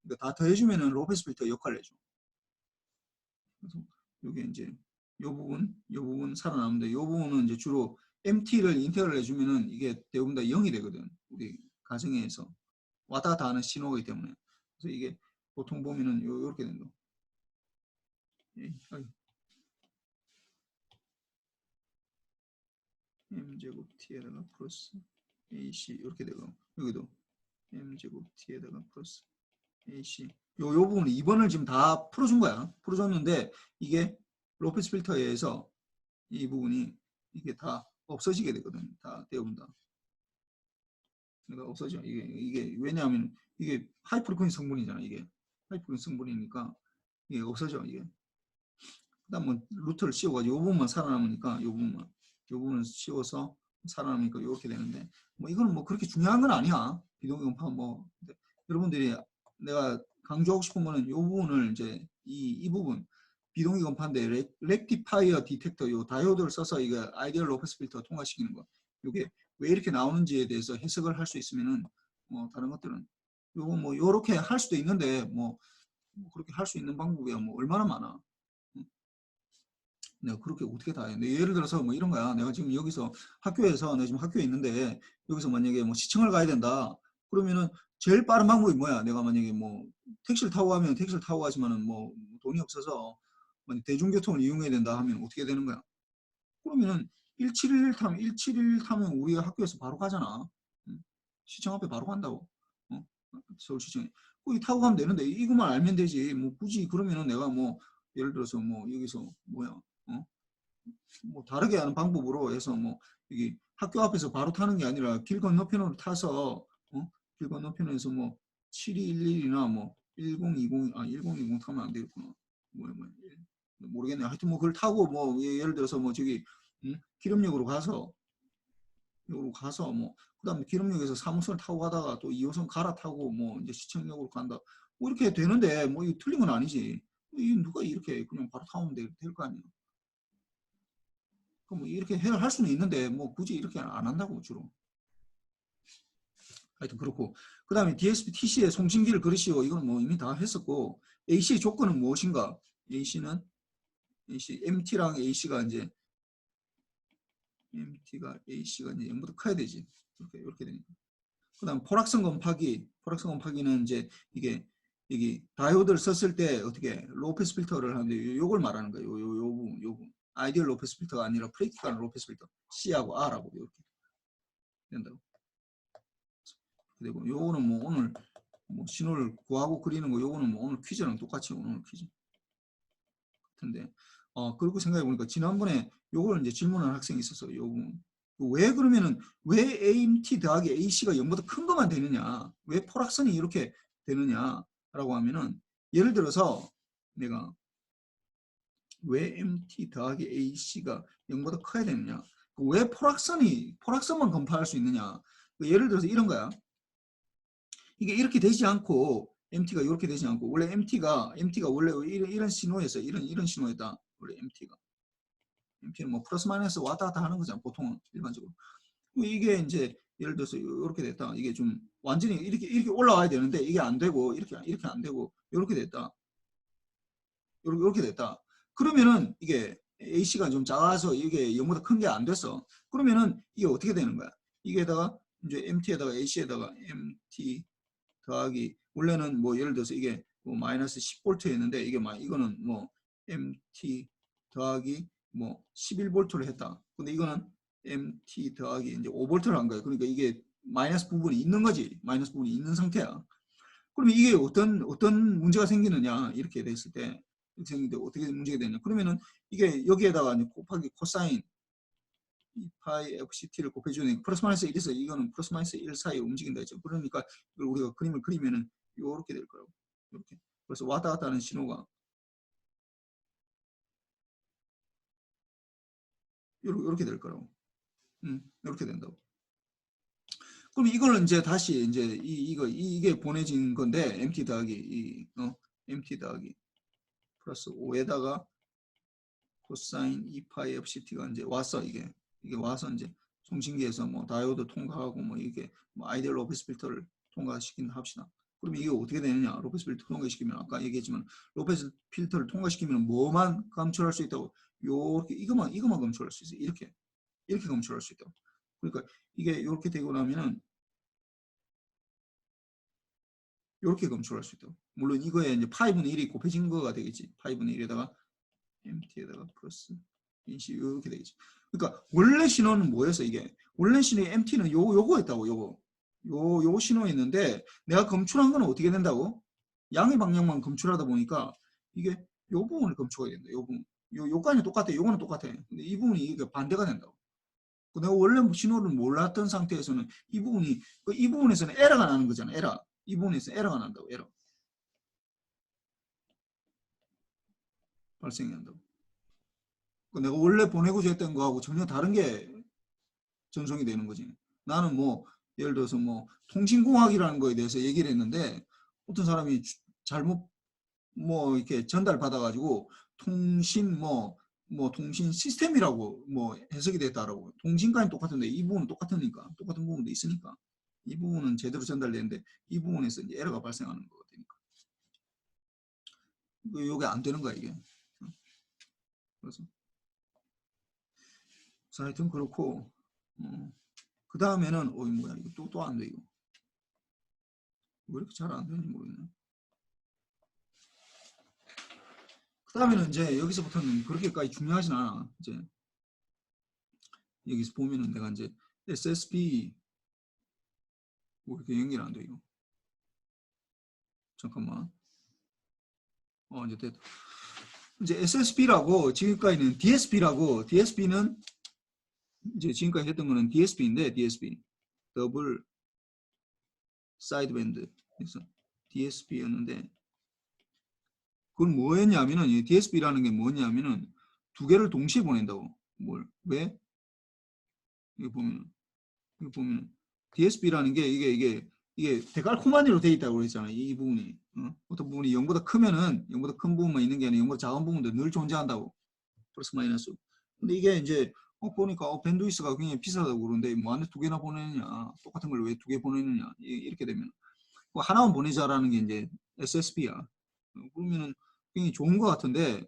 그러니까 다 더해주면은 로페스 필터 역할을 해줘. 그래서 요게 이제 요 부분 살아남는데 요 부분은 이제 주로 MT를 인테그랄 해주면은 이게 대부분 다 0이 되거든. 우리 가정에서 왔다 갔다 하는 신호이기 때문에. 그래서 이게 보통 보면은 요렇게 된다. m제곱 t에다가 플러스 ac 이렇게 되고 여기도 m제곱 t에다가 플러스 AC 요 부분 2번을 지금 다 풀어준 거야. 풀어줬는데 이게 로페스 필터에 의해서 이 부분이 이게 다 없어지게 되거든. 다 대부분 다. 그러니까 없어져. 이게 왜냐하면 이게 하이 프리퀀시 성분이잖아. 이게 하이 프리퀀시 성분이니까 이게 없어져. 이게. 그다음 뭐 루트를 씌워가지고 이 부분만 살아남으니까 이 부분을 씌워서 살아남으니까 이렇게 되는데 뭐 이건 뭐 그렇게 중요한 건 아니야. 비동기음파 뭐 여러분들이 내가 강조하고 싶은 거는 이 부분을 이제 이 부분 비동기 건파인데 렉티파이어 디텍터 요 다이오드를 써서 이거 아이디얼 로페스 필터 통과시키는 거 이게 왜 이렇게 나오는지에 대해서 해석을 할 수 있으면은 뭐 다른 것들은 요거 뭐 요렇게 할 수도 있는데 뭐 그렇게 할 수 있는 방법이야 뭐 얼마나 많아. 내가 그렇게 어떻게 다 해. 예를 들어서 뭐 이런 거야. 내가 지금 여기서 학교에서 내가 지금 학교에 있는데 여기서 만약에 뭐 시청을 가야 된다. 그러면은 제일 빠른 방법이 뭐야? 내가 만약에 뭐 택시를 타고 가면 택시를 타고 가지만은 뭐 돈이 없어서 대중교통을 이용해야 된다 하면 어떻게 되는 거야? 그러면은 171 타면 우리가 학교에서 바로 가잖아. 시청 앞에 바로 간다고. 서울시청에. 거기 타고 가면 되는데 이것만 알면 되지. 뭐 굳이 그러면은 내가 뭐 예를 들어서 뭐 여기서 뭐야? 뭐 다르게 하는 방법으로 해서 뭐 여기 학교 앞에서 바로 타는 게 아니라 길 건너편으로 타서 길 건너편에서 뭐 7211이나 뭐 1020 타면 안 되겠구나. 모르겠네. 하여튼 뭐 그걸 타고 뭐 예를 들어서 뭐 저기 기름역으로 가서 뭐 그다음에 기름역에서 3호선을 타고 가다가 또 2호선 갈아타고 뭐 이제 시청역으로 간다. 뭐 이렇게 되는데 뭐 이거 틀린 건 아니지. 누가 이렇게 그냥 바로 타면 될 거 아니야. 뭐 이렇게 할 수는 있는데 뭐 굳이 이렇게 안 한다고 주로. 하여튼 그렇고 그 다음에 DSP TC의 송신기를 그리시오. 이건 뭐 이미 다 했었고 AC의 조건은 무엇인가? AC는 MT랑 AC가 이제 AC가 이제 0보다 커야 되지. 이렇게 되니까. 그 다음 포락성 건파기는 이제 이게 여기 다이오드를 썼을 때 어떻게 로페스 필터를 하는데 요걸 말하는 거예요. 요 부분. 아이디얼 로페스 필터가 아니라 프랙티컬 로페스 필터 C하고 R하고 이렇게 된다고. 그리고 요거는 뭐 오늘 뭐 신호를 구하고 그리는 거 요거는 뭐 오늘 퀴즈랑 똑같이 오늘 퀴즈 같은데 그리고 생각해 보니까 지난번에 요걸 이제 질문한 학생이 있었어요. 요 부분 왜 그러면은 왜 AMT 더하기 AC가 0보다 큰 것만 되느냐? 왜 포락선이 이렇게 되느냐라고 하면은 예를 들어서 내가 왜 MT 더하기 AC가 0보다 커야 되느냐? 왜 포락선만 검파할 수 있느냐? 예를 들어서 이런 거야. 이게 이렇게 되지 않고 MT가 이렇게 되지 않고 원래 MT가 원래 이런 신호였어. 이런 신호였다. 원래 MT는 뭐 플러스 마이너스 왔다 갔다 하는 거잖아. 보통은 일반적으로. 이게 이제 예를 들어서 이렇게 됐다. 이게 좀 완전히 이렇게 올라와야 되는데 이게 안 되고 이렇게 안 되고 이렇게 됐다. 이렇게 됐다. 그러면은 이게 AC가 좀 작아서 이게 0보다 큰 게 안 됐어. 그러면은 이게 어떻게 되는 거야? 이게다가 이제 MT에다가 AC에다가 MT 더하기 원래는 뭐 예를 들어서 이게 뭐 마이너스 10V였는데 이게 이거는 뭐 MT 더하기 뭐 11V를 했다. 근데 이거는 MT 더하기 이제 5V를 한 거야. 그러니까 이게 마이너스 부분이 있는 거지. 마이너스 부분이 있는 상태야. 그러면 이게 어떤 문제가 생기느냐 이렇게 됐을 때 이렇게 생기는데 어떻게 문제가 되냐? 그러면은 이게 여기에다가 곱하기 코사인 2파이 FCT를 곱해주는 플러스 마이너스 1에서 이거는 플러스 마이너스 1 사이에 움직인다 했죠. 그러니까 이걸 우리가 그림을 그리면은 이렇게 될 거라고. 이렇게. 그래서 왔다 갔다 하는 신호가 이렇게 될 거라고. 이렇게 된다고. 그럼 이걸 이제 다시 이제 이게 보내진 건데 MT 더하기 MT 더하기 플러스 5에다가 코사인 2파이 FCT가 이제 왔어. 이게 와서 이제 송신기에서 뭐 다이오드 통과하고 뭐 이게 뭐 아이디얼 로페스 필터를 통과시킨다 합시다. 그럼 이게 어떻게 되느냐? 로페스 필터 통과시키면 아까 얘기했지만 로페스 필터를 통과시키면 뭐만 감출할 수 있다고? 요렇게 이것만 감출할 수 있어. 이렇게 감출할 수 있다고. 그러니까 이게 이렇게 되고 나면은 이렇게 감출할 수 있다고. 물론 이거에 이제 파이분의 1이 곱해진 거가 되겠지. 파이분의 1에다가 MT에다가 플러스 인시 이렇게 되겠지. 그러니까 원래 신호는 뭐였어 이게? 원래 신호의 MT는 요거였다고. 요 신호였는데 내가 검출한 거는 어떻게 된다고? 양의 방향만 검출하다 보니까 이게 요 부분을 검출해야 된다. 요 부분. 요까지는 똑같아. 요거는 똑같아. 근데 이 부분이 이게 반대가 된다고. 내가 원래 신호를 몰랐던 상태에서는 이 부분에서는 에러가 나는 거잖아. 에러. 이 부분에서 에러가 난다고. 에러. 발생이 한다고. 내가 원래 보내고자 했던 거하고 전혀 다른 게 전송이 되는 거지. 나는 뭐 예를 들어서 뭐 통신공학이라는 거에 대해서 얘기를 했는데 어떤 사람이 잘못 뭐 이렇게 전달 받아가지고 통신 시스템이라고 뭐 해석이 됐다라고. 통신까지 똑같은데 이 부분은 똑같으니까 똑같은 부분도 있으니까 이 부분은 제대로 전달되는데 이 부분에서 이제 에러가 발생하는 거니까 이게 안 되는 거야 이게. 그래서 하여튼 그렇고 그 다음에는 뭐야 이거 또 안 돼 이거. 왜 이렇게 잘 안 되는지 모르겠네. 그 다음에는 이제 여기서부터는 그렇게까지 중요하진 않아. 이제 여기서 보면은 내가 이제 SSB 뭐 이렇게 연결 안 돼 이거. 잠깐만. 이제 됐다. 이제 SSB라고 지금까지는 DSB는 이제 지금까지 했던 거는 DSB인데 DSB 더블 사이드밴드 그래서 DSB였는데 그건 뭐였냐면은 이 DSB라는 게 뭐냐면은 두 개를 동시에 보낸다고. 왜? 이거 보면 DSB라는 게 이게 데칼코마니로 되어 있다고 그랬잖아요. 이 부분이 어떤 부분이 0보다 크면은 0보다 큰 부분만 있는 게 아니라 0보다 작은 부분도 늘 존재한다고. 플러스 마이너스. 근데 이게 이제 보니까 밴드위스가 굉장히 비싸다고 그러는데 뭐 안에 두 개나 보내느냐 똑같은 걸 왜 두 개 보내느냐 이렇게 되면 뭐 하나만 보내자라는 게 이제 SSB야. 그러면은 굉장히 좋은 것 같은데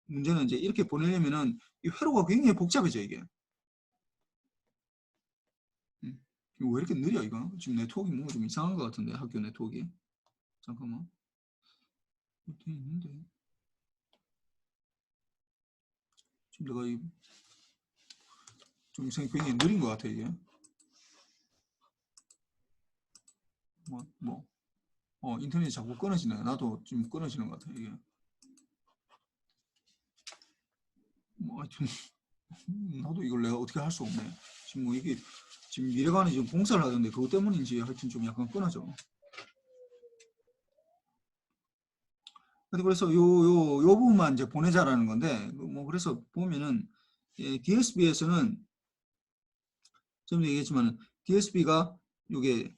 문제는 이제 이렇게 보내려면은 이 회로가 굉장히 복잡해져 이게. 이거 왜 이렇게 느려 이거? 지금 네트워크가 뭔가 좀 이상한 것 같은데 학교 네트워크가. 잠깐만. 어디 있는데? 지금 내가 좀 이상하게 굉장히 느린 것 같아 이게. 인터넷이 자꾸 끊어지네. 나도 지금 끊어지는 것 같아 이게. 하여튼 나도 이걸 내가 어떻게 할 수 없네. 지금 뭐 이게 지금 미래관이 지금 공사를 하던데 그것 때문인지 하여튼 좀 약간 끊어져. 그래서 요 부분만 이제 보내자라는 건데 뭐 그래서 보면은 DSB에서는 좀 얘기했지만 DSB가 요게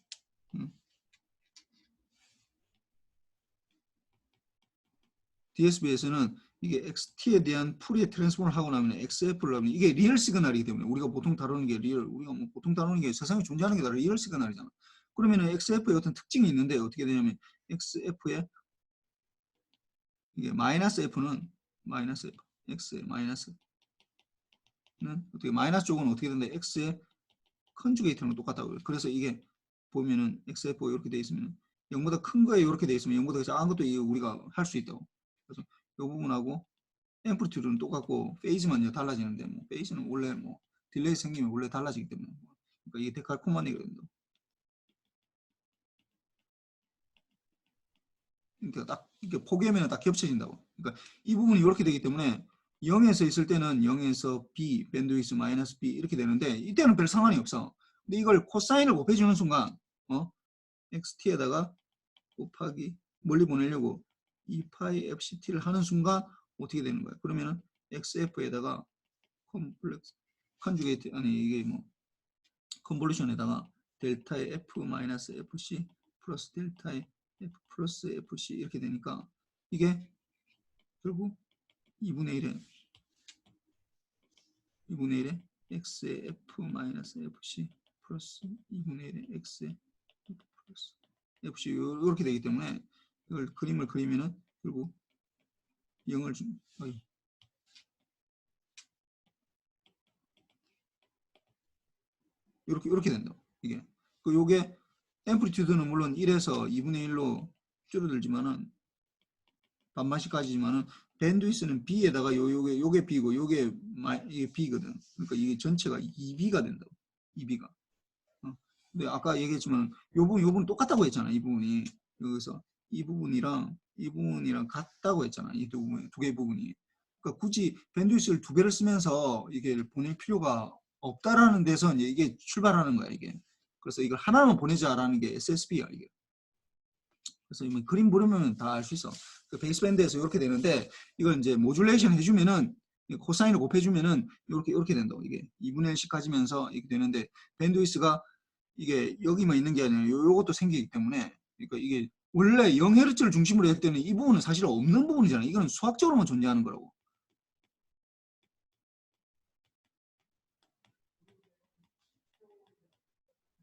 DSB에서는 이게 XT에 대한 풀이의 트랜스폼을 하고 나면 XF를 하면 이게 리얼 시그널이기 때문에 우리가 보통 다루는 게 우리가 뭐 보통 다루는 게 세상에 존재하는 게 다 리얼 시그널이잖아. 그러면은 XF의 어떤 특징이 있는데 어떻게 되냐면 XF의 이게 마이너스 F는 마이너스 F, X의 마이너스는 어떻게 마이너스 쪽은 어떻게 된다? X의 컨주게이트랑 똑같다고요. 그래서 이게 보면은 XF가 이렇게 돼 있으면 0보다 큰 거에 이렇게 돼 있으면 0보다 작은 것도 우리가 할 수 있다고. 그래서 이 부분하고 앰플리튜드는 똑같고 페이즈만 이제 달라지는데 뭐 페이즈는 원래 뭐 딜레이 생기면 원래 달라지기 때문에 그러니까 이게 데칼코만 얘기가 된다. 그러니까 딱 이렇게 포개면 딱 겹쳐진다고. 그러니까 이 부분이 이렇게 되기 때문에 0에서 있을 때는 0에서 B, 밴드위스 마이너스 B 이렇게 되는데 이때는 별 상관이 없어. 근데 이걸 코사인을 곱해주는 순간 XT에다가 곱하기 멀리 보내려고 2파이 FCT를 하는 순간 어떻게 되는 거야? 그러면은 XF에다가 컴플렉스 컨주게이트 아니 이게 뭐 컨볼루션에다가 델타의 F 마이너스 FC 플러스 델타의 F 플러스 FC 이렇게 되니까 이게 결국 2분의 1에 X의 F 마이너스 FC 플러스 2분의 1에 X의 F 플러스 FC 이렇게 되기 때문에 이걸 그림을 그리면은 결국 0을 좀 이렇게 된다. 이게 요게 앰플리튜드는 물론 1에서 2분의 1로 줄어들지만은 반만씩까지지만은 밴드위스는 B에다가 요게 B고 요게 이게 B거든. 그러니까 이게 전체가 2B가 된다고. 2B가. 근데 아까 얘기했지만 요 부분 똑같다고 했잖아. 이 부분이 여기서 이 부분이랑 같다고 했잖아. 이 두 개 부분이. 그러니까 굳이 밴드위스를 두 개를 쓰면서 이게 보낼 필요가 없다라는 데서 이게 출발하는 거야 이게. 그래서 이걸 하나만 보내자라는 게 SSB야 이게. 그래서 뭐 그림 보려면 다 알 수 있어. 그 베이스밴드에서 이렇게 되는데 이걸 이제 모듈레이션 해주면은 코사인을 곱해주면은 이렇게 된다고. 이게 2분의 1씩 가지면서 이렇게 되는데 밴드위스가 이게 여기만 있는 게 아니라 요것도 생기기 때문에 그러니까 이게 원래 0Hz를 중심으로 할 때는 이 부분은 사실 없는 부분이잖아. 이거는 수학적으로만 존재하는 거라고.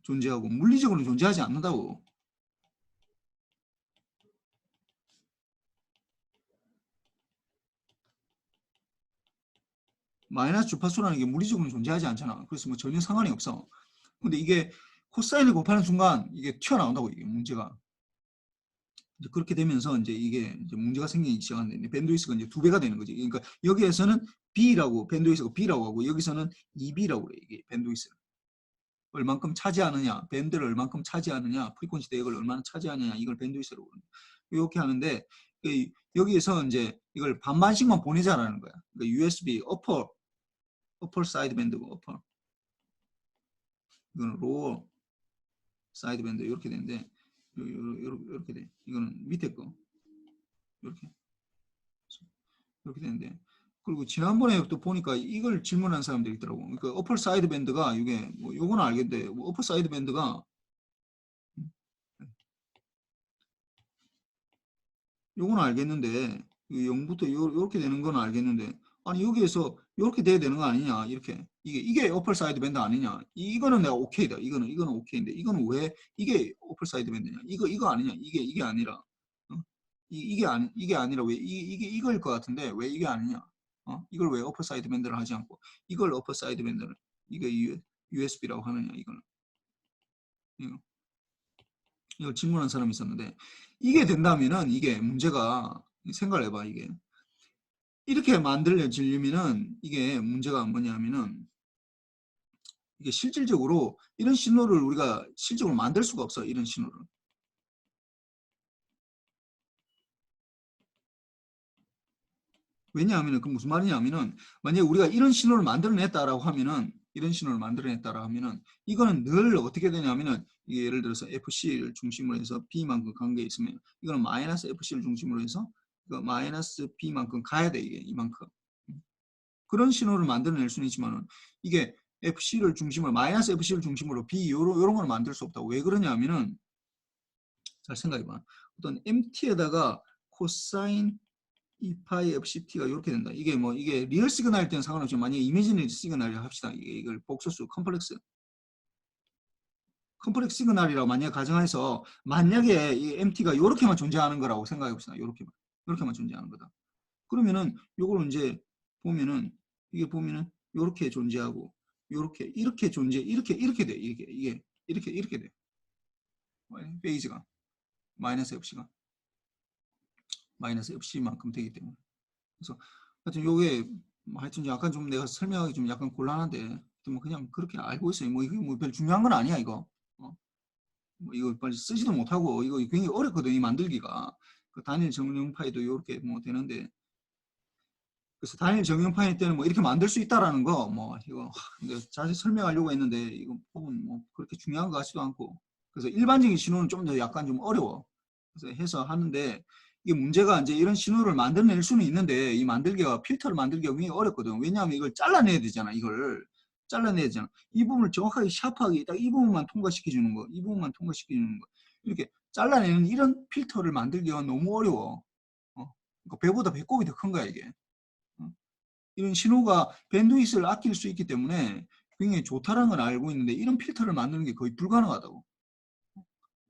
존재하고 물리적으로는 존재하지 않는다고. 마이너스 주파수라는 게 물리적으로는 존재하지 않잖아. 그래서 뭐 전혀 상관이 없어. 근데 이게 코사인을 곱하는 순간 이게 튀어나온다고 이게 문제가. 이제 그렇게 되면서 이제 이게 이제 문제가 생기기 시작하는데 밴드위스가 이제 2배가 되는 거지. 그러니까 여기에서는 B라고 밴드위스가 B라고 하고 여기서는 2B라고 그래. 이게 밴드위스를. 얼만큼 차지하느냐, 밴드를 얼만큼 차지하느냐, 프리퀀시 대역을 얼마나 차지하느냐 이걸 밴드위스라고 그래. 이렇게 하는데 여기에서 이제 이걸 반반씩만 보내자라는 거야. 그러니까 USB 어퍼 사이드 밴드고 어퍼 이거는 로어 사이드 밴드 이렇게 되는데 이렇게 돼. 이거는 밑에 거 이렇게 되는데 그리고 지난번에 또 보니까 이걸 질문한 사람들이 있더라고. 그러니까 어퍼 사이드 밴드가 이게 뭐 요거는 알겠는데 뭐 어퍼 사이드 밴드가 요거는 알겠는데 0부터 이렇게 되는 건 알겠는데 아니 여기에서 이렇게 돼야 되는 거 아니냐 이렇게 이게 어퍼 사이드 밴드 아니냐 이거는 내가 오케이다 이거는 오케이인데 이거는 왜 이게 어퍼 사이드 밴드냐 이거 아니냐 이게 아니라 이게 아니라 왜 이게 이거일 것 같은데 왜 이게 아니냐 이걸 왜 어퍼 사이드 밴드를 하지 않고 이걸 어퍼 사이드 밴드를 이게 USB라고 하느냐 이거는 이걸 질문한 사람이 있었는데 이게 된다면은 이게 문제가 생각을 해봐 이게 이렇게 만들어지려면은 이게 문제가 뭐냐면은 이게 실질적으로 이런 신호를 우리가 실적으로 만들 수가 없어 이런 신호를 왜냐하면 그 무슨 말이냐면은 만약에 우리가 이런 신호를 만들어냈다라고 하면은 이런 신호를 만들어냈다라고 하면은 이거는 늘 어떻게 되냐면은 이게 예를 들어서 FC를 중심으로 해서 B만큼 간 게 있으면 이거는 마이너스 FC를 중심으로 해서 마이너스 B만큼 가야 돼 이게 이만큼. 그런 신호를 만들어낼 수는 있지만은 이게 FC를 중심으로 마이너스 FC를 중심으로 B 요런 걸 만들 수 없다고. 왜 그러냐면은 잘 생각해봐. 어떤 MT에다가 코사인 2파이 FCT가 이렇게 된다. 이게 뭐 이게 리얼 시그널일 때는 상관없지만 만약에 이미지너리 시그널이라 합시다. 이걸 복소수 컴플렉스 시그널이라고 만약에 가정해서 만약에 이 MT가 이렇게만 존재하는 거라고 생각해 봅시다. 이렇게만 존재하는 거다. 그러면은 요걸 이제 보면은 이게 보면은 이렇게 존재하고 이렇게 존재 이렇게 돼. 이게 이렇게 돼. 페이지가 마이너스 FC가 마이너스 FC만큼 되기 때문에. 그래서 하여튼 요게 하여튼 약간 좀 내가 설명하기 좀 약간 곤란한데 뭐 그냥 그렇게 알고 있어요. 뭐 이게 뭐 별 중요한 건 아니야 이거. 뭐 이거 빨리 쓰지도 못하고 이거 굉장히 어렵거든 이 만들기가. 그 단일 정령파이도 이렇게 뭐 되는데 그래서 단일 정령파이 때는 뭐 이렇게 만들 수 있다라는 거 뭐 이거 내가 자세히 설명하려고 했는데 이거 보면 뭐 그렇게 중요한 것 같지도 않고 그래서 일반적인 신호는 좀 더 약간 좀 어려워. 그래서 해서 하는데 이게 문제가 이제 이런 신호를 만들어낼 수는 있는데 이 만들기가 필터를 만들기가 굉장히 어렵거든. 왜냐하면 이걸 잘라내야 되잖아. 이걸 잘라내야 되잖아. 이 부분을 정확하게 샤프하게 딱 이 부분만 통과시켜 주는 거, 이 부분만 통과시켜 주는 거 이렇게 잘라내는 이런 필터를 만들기가 너무 어려워. 그러니까 배보다 배꼽이 더 큰 거야 이게. 어? 이런 신호가 밴드위스를 아낄 수 있기 때문에 굉장히 좋다라는 걸 알고 있는데 이런 필터를 만드는 게 거의 불가능하다고.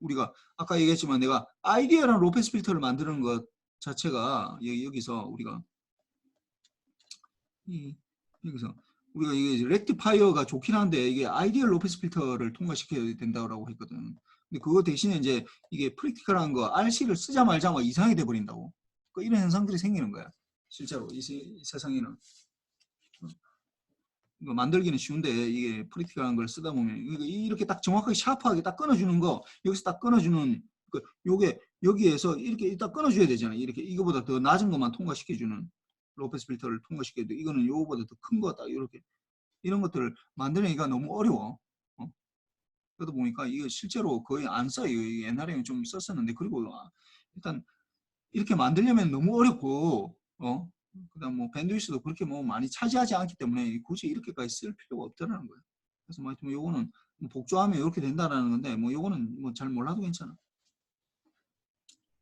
우리가 아까 얘기했지만 내가 아이디어란 로페스 필터를 만드는 것 자체가 여기서 우리가 여기서 우리가 이게 렉티파이어가 좋긴 한데 이게 아이디얼 로페스 필터를 통과시켜야 된다고 했거든. 근데 그거 대신에 이제 이게 프랙티컬한 거 RC를 쓰자 말자 막 이상하게 돼 버린다고. 그러니까 이런 현상들이 생기는 거야. 실제로 이 세상에는. 만들기는 쉬운데 이게 프랙티컬한 걸 쓰다 보면 이렇게 딱 정확하게 샤프하게 딱 끊어주는 거 여기서 딱 끊어주는 요게 여기에서 이렇게 딱 끊어줘야 되잖아요. 이렇게 이거보다 더 낮은 것만 통과시켜주는 로페스 필터를 통과시켜야 돼. 이거는 요거보다 더 큰 거 딱 이렇게 이런 것들을 만들기가 너무 어려워. 그러다 보니까 이거 실제로 거의 안 써요. 옛날에는 좀 썼었는데 그리고 일단 이렇게 만들려면 너무 어렵고 그다음 뭐 밴드위스도 그렇게 뭐 많이 차지하지 않기 때문에 굳이 이렇게까지 쓸 필요가 없다는 거예요. 그래서 뭐 요거는 뭐 복조하면 이렇게 된다라는 건데 뭐 요거는 뭐 잘 몰라도 괜찮아.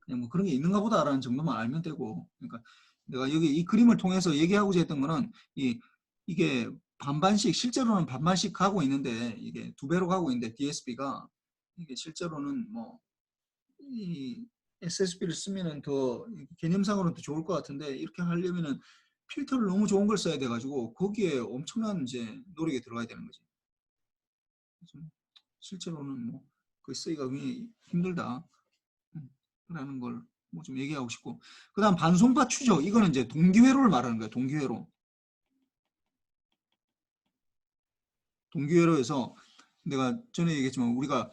그냥 뭐 그런 게 있는가 보다라는 정도만 알면 되고. 그러니까 내가 여기 이 그림을 통해서 얘기하고자 했던 거는 이게 반반씩 실제로는 반반씩 가고 있는데 이게 두 배로 가고 있는데 DSP가 이게 실제로는 뭐 이 SSP를 쓰면은 더 개념상으로는 더 좋을 것 같은데 이렇게 하려면은 필터를 너무 좋은 걸 써야 돼가지고 거기에 엄청난 이제 노력이 들어가야 되는 거지. 실제로는 뭐 그 쓰기가 굉장히 힘들다. 라는 걸 뭐 좀 얘기하고 싶고. 그 다음 반송파 추적. 이거는 이제 동기회로를 말하는 거야. 동기회로. 동기회로에서 내가 전에 얘기했지만 우리가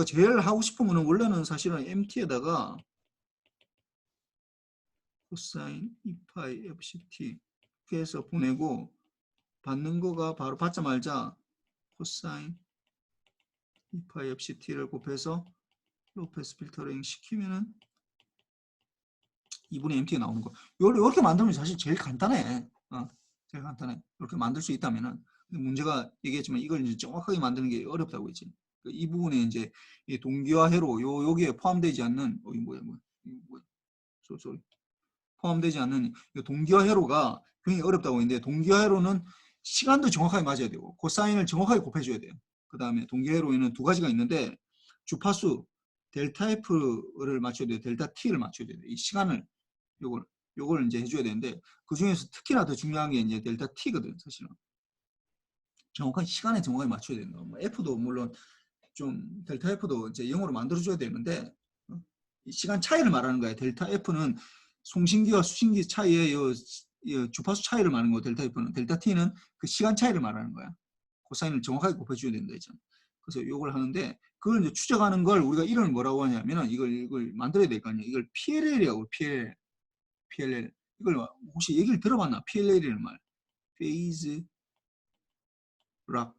제일 하고 싶은 거는 원래는 사실은 MT에다가 코사인 2파이 FCT 이렇게 해서 보내고 받는 거가 바로 받자마자 코사인 2파이 FCT를 곱해서 로페스 필터링 시키면은 2분의 MT가 나오는 거. 이렇게 만들면 사실 제일 간단해. 제일 간단해. 이렇게 만들 수 있다면은. 문제가 얘기했지만 이걸 이제 정확하게 만드는 게 어렵다고 했지. 이 부분에 이제 동기화 회로 여기에 포함되지 않는 소리 포함되지 않는 동기화 회로가 굉장히 어렵다고 했는데 동기화 회로는 시간도 정확하게 맞아야 되고 코사인을 정확하게 곱해줘야 돼요. 그 다음에 동기화 회로에는 두 가지가 있는데 주파수 델타 F를 맞춰야 돼요. 델타 T를 맞춰야 돼요. 이 시간을 요걸 이제 해줘야 되는데 그 중에서 특히나 더 중요한 게 이제 델타 T거든 사실은. 정확한 시간에 정확하게 맞춰야 된다. 뭐 F도 물론 좀 델타 F도 이제 영어로 만들어줘야 되는데 이 시간 차이를 말하는 거야. 델타 F는 송신기와 수신기 차이의 주파수 차이를 말하는 거. 델타 F는 델타 T는 그 시간 차이를 말하는 거야. 코사인을 정확하게 곱해줘야 된다 했잖아. 그래서 이걸 하는데 그걸 이제 추적하는 걸 우리가 이름을 뭐라고 하냐면은 이걸 만들어야 될 거 아니야. 이걸 PLL이라고 PLL. PLL. 이걸 혹시 얘기를 들어봤나? PLL이라는 말. Phase Lock.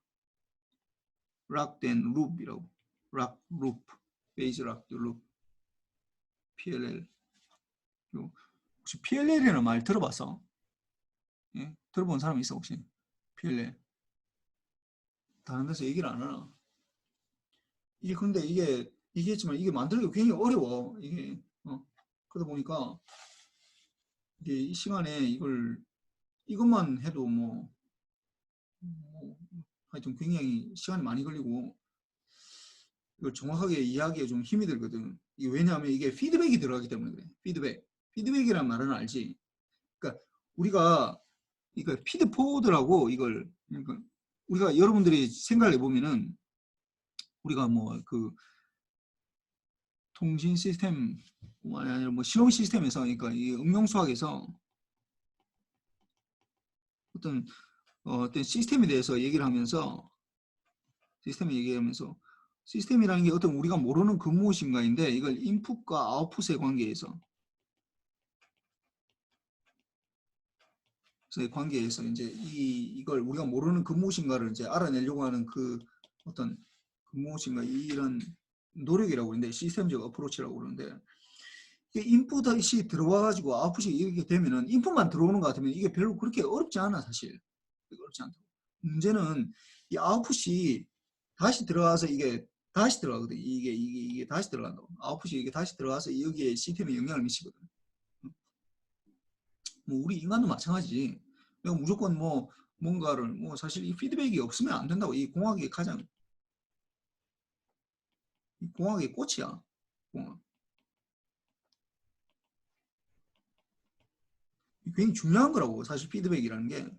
Lock then Loop이라고. Lock Loop. Phase Lock Loop. PLL. 혹시 PLL이라는 말 들어봤어? 예? 들어본 사람 있어 혹시? PLL. 다른 데서 얘기를 안 하나? 이게 근데 이게 얘기했지만 이게 만들기가 굉장히 어려워. 이게 그러다 보니까 이게 이 시간에 이것만 해도 뭐 하여튼 굉장히 시간이 많이 걸리고 이걸 정확하게 이해하기에 좀 힘이 들거든. 이게 왜냐하면 이게 피드백이 들어가기 때문에 그래. 피드백이란 말은 알지. 그러니까 우리가 이거 피드 포워드라고 이걸 그러니까 우리가 여러분들이 생각을 해보면은 우리가 뭐 그 통신 시스템 아니라 뭐 신호 시스템에서 그러니까 이 응용 수학에서 어떤 시스템에 대해서 얘기를 하면서 시스템이라는 게 어떤 우리가 모르는 그 무엇인가인데 이걸 인풋과 아웃풋의 관계에서 이제 이걸 우리가 모르는 그 무엇인가를 이제 알아내려고 하는 그 어떤 그 무엇인가 이런 노력이라고 그러는데 시스템적 어프로치라고 그러는데 이게 인풋이 들어와 가지고 아웃풋이 이렇게 되면은 인풋만 들어오는 것 같으면 이게 별로 그렇게 어렵지 않아 사실. 어렵지 않다. 문제는 이 아웃풋이 다시 들어가서 이게 다시 들어가거든. 이게 다시 들어간다고. 아웃풋이 이게 다시 들어가서 여기에 시스템에 영향을 미치거든. 뭐 우리 인간도 마찬가지지. 내가 무조건 뭔가를 사실 이 피드백이 없으면 안 된다고. 이 공학의 꽃이야. 공학. 굉장히 중요한 거라고 사실 피드백이라는 게.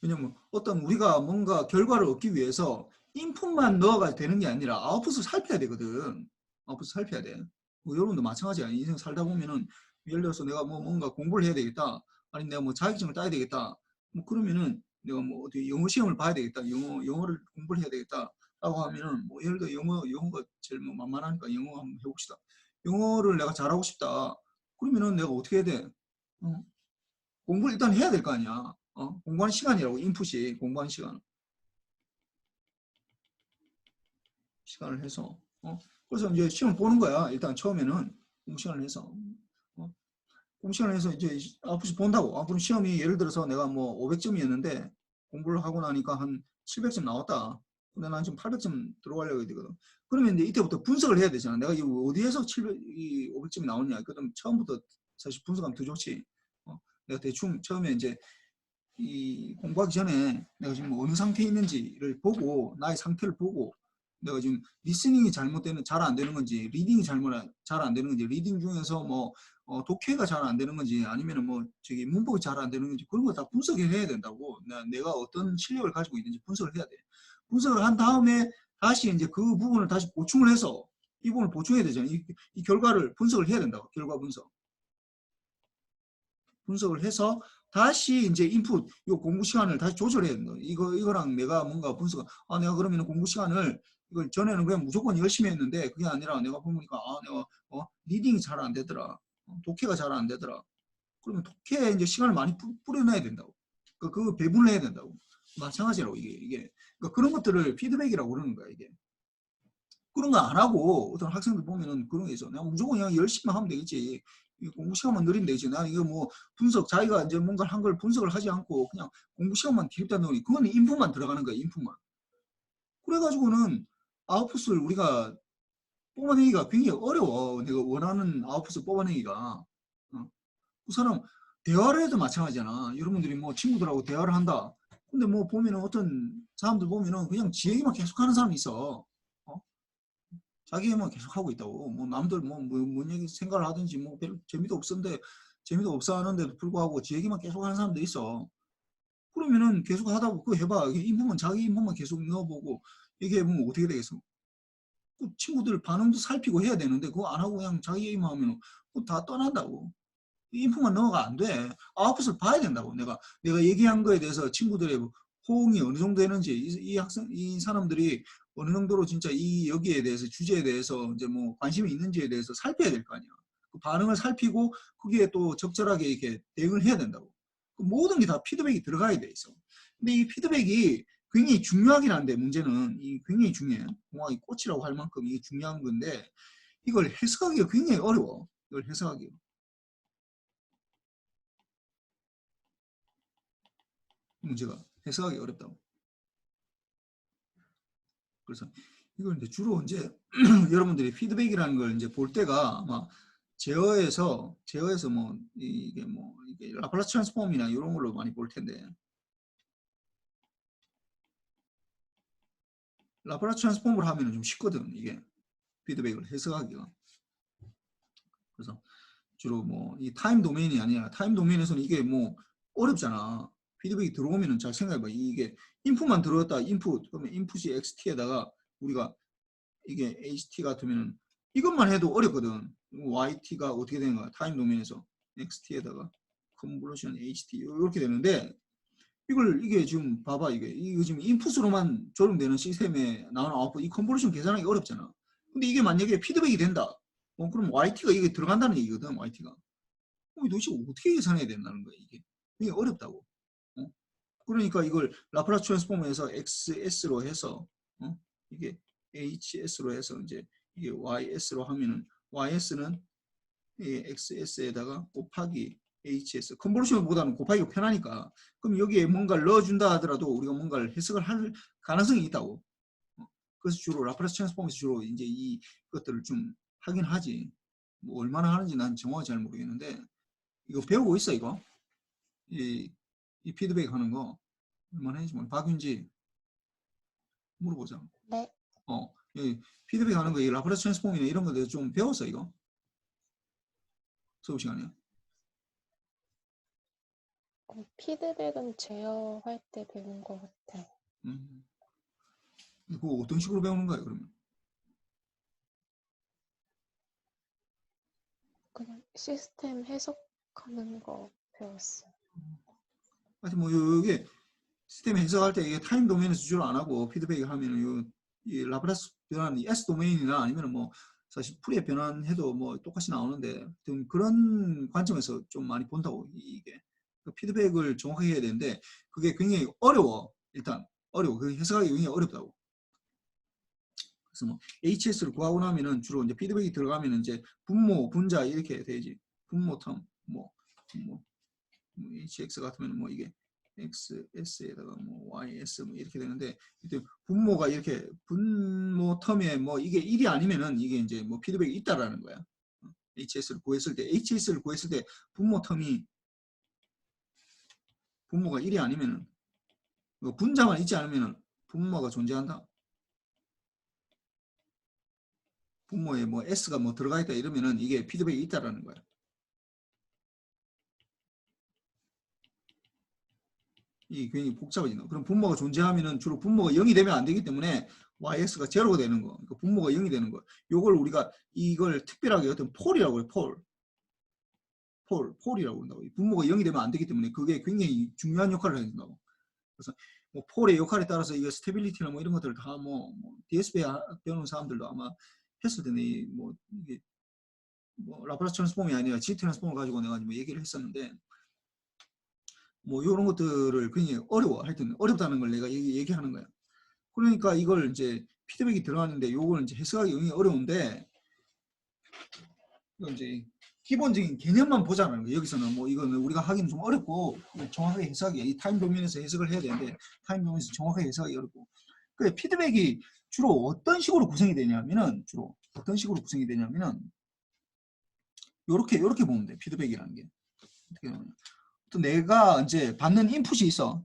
왜냐면 어떤 우리가 뭔가 결과를 얻기 위해서 인풋만 넣어가 되는 게 아니라 아웃풋을 살펴야 되거든. 아웃풋을 살펴야 돼. 뭐 여러분도 마찬가지야. 인생 살다 보면은 예를 들어서 내가 뭔가 공부를 해야 되겠다. 아니 내가 뭐 자격증을 따야 되겠다. 뭐 그러면은 내가 뭐 어떻게 영어 시험을 봐야 되겠다. 영어를 공부를 해야 되겠다. 라고 하면은 뭐 예를 들어 영어가 제일 뭐 만만하니까 영어 한번 해봅시다. 영어를 내가 잘하고 싶다. 그러면은 내가 어떻게 해야 돼? 어? 공부를 일단 해야 될 거 아니야. 공부하는 시간이라고 인풋이 공부하는 시간을 해서 그래서 이제 시험 보는 거야. 일단 처음에는 공부 시간을 해서 공부 시간을 해서 이제 아웃풋이 본다고. 그럼 시험이 예를 들어서 내가 뭐 500점이었는데 공부를 하고 나니까 한 700점 나왔다. 근데 난 지금 800점 들어가려고 되거든. 그러면 이제 이때부터 분석을 해야 되잖아. 내가 이 어디에서 500점이 나오냐. 그럼 처음부터 사실 분석하면 더 좋지. 내가 대충 처음에 이제 이 공부하기 전에 내가 지금 어느 상태에 있는지를 보고 나의 상태를 보고 내가 지금 리스닝이 잘 안 되는 건지 리딩이 잘 안 되는 건지 리딩 중에서 독해가 잘 안 되는 건지 아니면 뭐 저기 문법이 잘 안 되는 건지 그런 거 다 분석을 해야 된다고. 내가 어떤 실력을 가지고 있는지 분석을 해야 돼. 분석을 한 다음에 다시 이제 그 부분을 다시 보충을 해서 이 부분을 보충해야 되잖아. 이 결과를 분석을 해야 된다고. 결과 분석을 해서 다시 이제 인풋 요 공부 시간을 다시 조절해야 된다. 이거랑 내가 뭔가 내가 그러면 공부 시간을 이걸 전에는 그냥 무조건 열심히 했는데 그게 아니라 내가 보니까 내가 리딩이 잘 안 되더라. 독해가 잘 안 되더라. 그러면 독해에 이제 시간을 많이 뿌려놔야 된다고. 그 배분을 해야 된다고. 마찬가지라고 이게. 그러니까 그런 것들을 피드백이라고 그러는 거야 이게. 그런 거 안 하고 어떤 학생들 보면은 그런 게 있어. 내가 무조건 그냥 열심히 하면 되겠지. 공부 시간만 늘리면 되지. 나 이거 뭐 자기가 이제 뭔가를 한 걸 분석을 하지 않고 그냥 공부 시간만 기입다 넣으니 그거는 인풋만 들어가는 거야. 인풋만. 그래가지고는 아웃풋을 우리가 뽑아내기가 굉장히 어려워. 내가 원하는 아웃풋을 뽑아내기가. 그 사람 대화를 해도 마찬가지잖아. 여러분들이 뭐 친구들하고 대화를 한다. 근데 뭐 보면은 어떤 사람들 보면은 그냥 지 얘기만 계속 하는 사람이 있어. 어? 자기 얘기만 계속 하고 있다고. 뭐 남들 뭔 얘기 생각을 하든지 뭐 별 재미도 없어 하는데도 불구하고 지 얘기만 계속 하는 사람도 있어. 그러면은 계속 하다 보고 그거 해봐. 자기 인풋만 계속 넣어보고 얘기해보면 어떻게 되겠어? 그 친구들 반응도 살피고 해야 되는데 그거 안 하고 그냥 자기 얘기만 하면 그거 다 떠난다고. 인풋만 넣어가 안 돼. 아웃풋을 봐야 된다고. 내가 얘기한 거에 대해서 친구들의 호응이 어느 정도 되는지 이 사람들이 어느 정도로 진짜 여기에 대해서 주제에 대해서 이제 뭐 관심이 있는지에 대해서 살펴야 될 거 아니야. 그 반응을 살피고 거기에 또 적절하게 이렇게 대응을 해야 된다고. 그 모든 게 다 피드백이 들어가야 돼 있어. 근데 이 피드백이 굉장히 중요하긴 한데 문제는 이 굉장히 중요해. 공학의 꽃이라고 할 만큼 이게 중요한 건데 이걸 해석하기가 굉장히 어려워. 이걸 해석하기가. 문제가 해석하기 어렵다고. 그래서 이걸 이제 주로 이제 여러분들이 피드백이라는 걸 이제 볼 때가 아마 제어에서 뭐 이게 뭐 이게 라플라스 트랜스폼이나 이런 걸로 많이 볼 텐데 라플라스 트랜스폼을 하면 좀 쉽거든 이게 피드백을 해석하기가. 그래서 주로 뭐 이 타임 도메인이 아니라 타임 도메인에서는 이게 뭐 어렵잖아. 피드백이 들어오면은 잘 생각해봐. 이게 인풋만 들어왔다. 인풋 그러면 인풋이 xt에다가 우리가 이게 ht 같으면은 이것만 해도 어렵거든. yt가 어떻게 되는 거야? 타임 도메인에서 xt에다가 컨볼루션 ht 이렇게 되는데 이게 지금 봐봐 이거 지금 인풋으로만 조정되는 시스템에 나오는 아웃풋 이 컨볼루션 계산하기 어렵잖아. 근데 이게 만약에 피드백이 된다. 그럼 yt가 이게 들어간다는 얘기거든. yt가. 도대체 어떻게 계산해야 된다는 거야 이게. 이게 어렵다고. 그러니까 이걸 라플라스 트랜스폼에서 xs로 해서 이게 hs로 해서 이제 이게 ys로 하면은 ys는 xs에다가 곱하기 hs 컨볼루션보다는 곱하기가 편하니까 그럼 여기에 뭔가를 넣어준다 하더라도 우리가 뭔가를 해석을 할 가능성이 있다고. 그래서 주로 라플라스 트랜스폼에서 주로 이제 이것들을 좀 하긴 하지. 뭐 얼마나 하는지 난 정확히 잘 모르겠는데 이거 배우고 있어 이거 이 피드백 하는 거 얼마나 했지 뭐 박윤지 물어보자. 네. 이 피드백 하는 거 이 라플라스 트랜스폼이나 이런 거들 좀 배웠어 이거 수업 시간에. 피드백은 제어할 때 배운 것 같아요. 그거 어떤 식으로 배우는 거야 그러면? 그냥 시스템 해석하는 거 배웠어요. 하여튼 뭐 이게 시스템 해석할 때 이게 타임 도메인에서 주로 안 하고 피드백을 하면은 이 라플라스 변환 S 도메인이나 아니면은 뭐 사실 풀이에 변환해도 뭐 똑같이 나오는데 그런 관점에서 좀 많이 본다고 이게 피드백을 정확하게 해야 되는데 그게 굉장히 어려워. 일단 어려워. 그 해석하기 굉장히 어렵다고. 그래서 뭐 HS를 구하고 나면은 주로 이제 피드백이 들어가면은 이제 분모, 분자 이렇게 되지. 분모 텀 뭐 HX 같으면 뭐 이게 XS에다가 뭐 YS 뭐 이렇게 되는데 분모가 이렇게 분모 텀에 뭐 이게 1이 아니면은 이게 이제 뭐 피드백이 있다라는 거야. HS를 구했을 때 분모 텀이 분모가 1이 아니면은 분자만 있지 않으면은 분모가 존재한다. 분모에 뭐 S가 뭐 들어가 있다 이러면은 이게 피드백이 있다라는 거야. 이 굉장히 복잡해진다. 그럼 분모가 존재하면은 주로 분모가 0이 되면 안 되기 때문에 YS가 제로가 되는 거. 그러니까 분모가 0이 되는 거. 요걸 우리가 이걸 특별하게 어떤 폴이라고 해요. 폴이라고 한다고. 분모가 0이 되면 안 되기 때문에 그게 굉장히 중요한 역할을 해준다고. 그래서 뭐 폴의 역할에 따라서 이거 스테빌리티나 뭐 이런 것들을 다 뭐 DSP 배우는 사람들도 아마 했을 텐데 뭐 이게 뭐 라플라스 트랜스폼이 아니라 G 트랜스폼을 가지고 내가 뭐 얘기를 했었는데 뭐 이런 것들을 굉장히 어려워. 하여튼 어렵다는 걸 내가 얘기하는 거야. 그러니까 이걸 이제 피드백이 들어가는데 요걸 이제 해석하기 굉장히 어려운데 이건 이제 기본적인 개념만 보자는 거예요. 여기서는 뭐 이거는 우리가 하기는 좀 어렵고 정확하게 해석하기 이 타임 도면에서 해석을 해야 되는데 타임 도면에서 정확하게 해석하기 어렵고 그 피드백이 주로 어떤 식으로 구성이 되냐면은 요렇게 보면 돼. 피드백이라는 게 어떻게 보면 또 내가 이제 받는 인풋이 있어.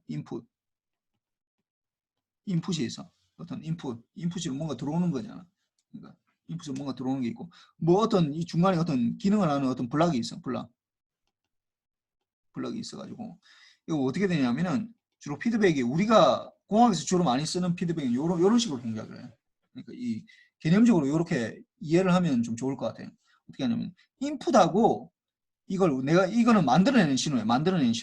인풋이 있어. 어떤 인풋이 뭔가 들어오는 거잖아. 그러니까 인풋이 뭔가 들어오는 게 있고 뭐 어떤 이 중간에 어떤 기능을 하는 어떤 블락이 있어. 블락이 있어가지고 이거 어떻게 되냐면은 주로 피드백이 우리가 공학에서 주로 많이 쓰는 피드백은 요런 식으로 동작을 해. 그러니까 이 개념적으로 이렇게 이해를 하면 좀 좋을 것 같아요. 어떻게 하냐면 인풋하고 이거는 만들어내는 신호예요. 만들어내는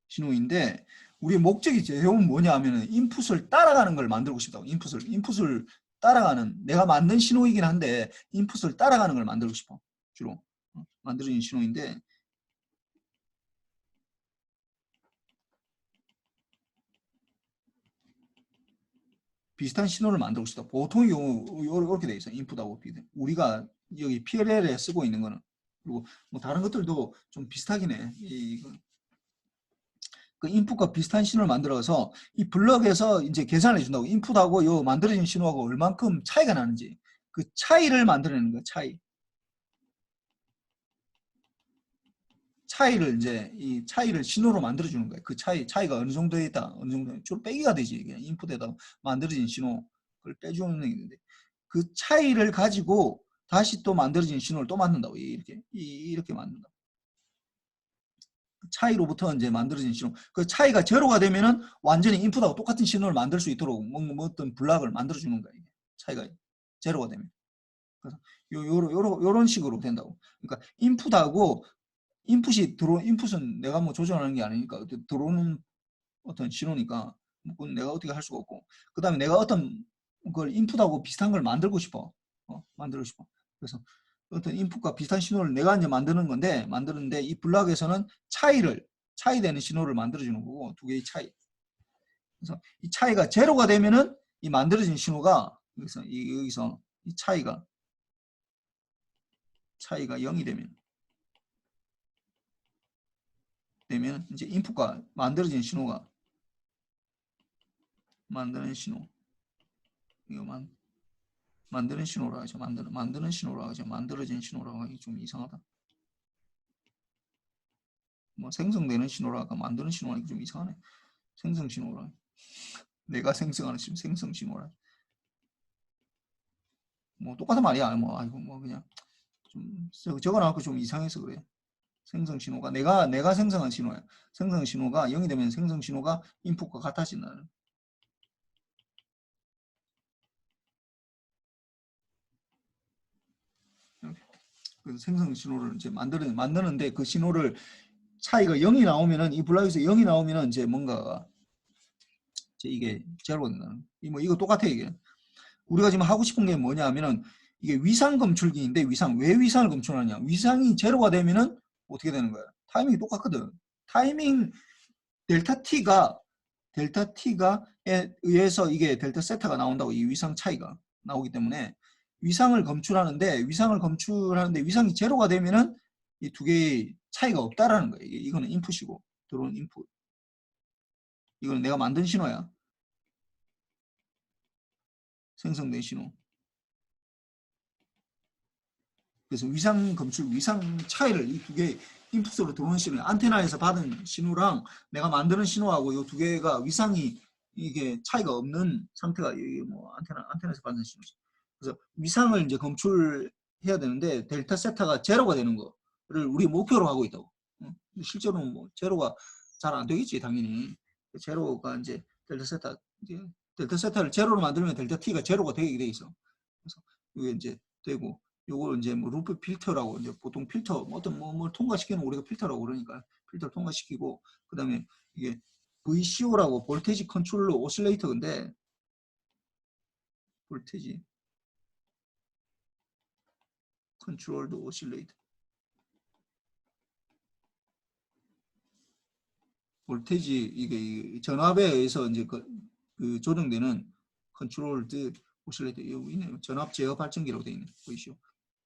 신호인데 우리의 목적이 제일 뭐냐 하면은 인풋을 따라가는 걸 만들고 싶다고. 인풋을 따라가는 내가 만든 신호이긴 한데 인풋을 따라가는 걸 만들고 싶어. 주로 만들어진 신호인데 비슷한 신호를 만들고 싶다. 보통의 경우 이렇게 돼 있어. 인풋하고 비슷해. 우리가 여기 PLL에 쓰고 있는 거는 그리고 뭐 다른 것들도 좀 비슷하긴 해. 그 인풋과 비슷한 신호를 만들어서 이 블럭에서 이제 계산해 준다고. 인풋하고 요 만들어진 신호하고 얼만큼 차이가 나는지 그 차이를 만들어내는 거야. 차이를 이제 이 차이를 신호로 만들어 주는 거야. 그 차이가 어느 정도에 있다. 어느 정도 주로 빼기가 되지. 그냥 인풋에다 만들어진 신호 그걸 빼주는 게 있는데 그 차이를 가지고 다시 또 만들어진 신호를 또 만든다고. 이렇게 만든다. 차이로부터 이제 만들어진 신호. 그 차이가 제로가 되면은 완전히 인풋하고 똑같은 신호를 만들 수 있도록 뭐 어떤 블락을 만들어 주는 거야. 이게. 차이가 제로가 되면. 그래서 요런 식으로 된다고. 그러니까 인풋하고 인풋은 내가 뭐 조정하는 게 아니니까 들어오는 어떤 신호니까 그건 내가 어떻게 할 수가 없고 그 다음에 내가 어떤 걸 인풋하고 비슷한 걸 만들고 싶어. 만들고 싶어. 그래서 어떤 인풋과 비슷한 신호를 내가 이제 만드는데 이 블락에서는 차이 되는 신호를 만들어주는 거고 두 개의 차이. 그래서 이 차이가 제로가 되면은 이 만들어진 신호가 여기서 이 차이가 0이 되면 이제 인풋과 만들어진 신호가 만드는 신호 이거 만드는 신호라 하죠. 만드는 신호라 하죠. 만들어진 신호라고 하기 좀 이상하다. 뭐 생성되는 신호라가 만드는 신호라기 좀 이상하네. 생성 신호라. 내가 생성하는 생성 신호라. 뭐 똑같은 말이야. 뭐 아이고 뭐 그냥 좀 적어놔갖고 좀 이상해서 그래. 생성 신호가 내가 생성한 신호야. 생성 신호가 0이 되면 생성 신호가 인풋과 같아진다는. 그 생성 신호를 이제 만드는데 그 신호를 차이가 0이 나오면은 이 블락에서 0이 나오면은 이제 뭔가가 이제 이게 제로가 된다는. 뭐 이거 똑같아 이게. 우리가 지금 하고 싶은 게 뭐냐 하면은 이게 위상 검출기인데 왜 위상을 검출하냐? 위상이 제로가 되면은 어떻게 되는 거야? 타이밍이 똑같거든. 타이밍 델타 t가 의해서 이게 델타 세타가 나온다고. 이 위상 차이가 나오기 때문에 위상을 검출하는데 위상이 제로가 되면은 이 두 개의 차이가 없다라는 거예요. 이거는 인풋이고 들어온 인풋. 이거는 내가 만든 신호야. 생성된 신호. 그래서 위상 차이를 이 두 개 인풋으로 들어오는 신호, 안테나에서 받은 신호랑 내가 만드는 신호하고 이 두 개가 위상이 이게 차이가 없는 상태가 이게 뭐 안테나에서 받는 신호죠. 그래서 위상을 이제 검출해야 되는데 델타 세타가 제로가 되는 거를 우리 목표로 하고 있다고. 실제로는 뭐 제로가 잘 안 되겠지 당연히. 제로가 이제 델타 세타를 제로로 만들면 델타 t가 제로가 되게 돼 있어. 그래서 이게 이제 되고. 요걸 이제 뭐 루프 필터라고 이제 보통 필터 어떤 뭘 통과시키는 우리가 필터라고 그러니까 필터를 통과시키고 그다음에 이게 VCO라고 볼테지 컨트롤러 오실레이터인데 볼테지 컨트롤드 오실레이터 볼테지 이게 전압에 의해서 이제 그 조정되는 컨트롤드 오실레이터 여기 있네요. 전압 제어 발전기라고 되어 있네. 보이시죠?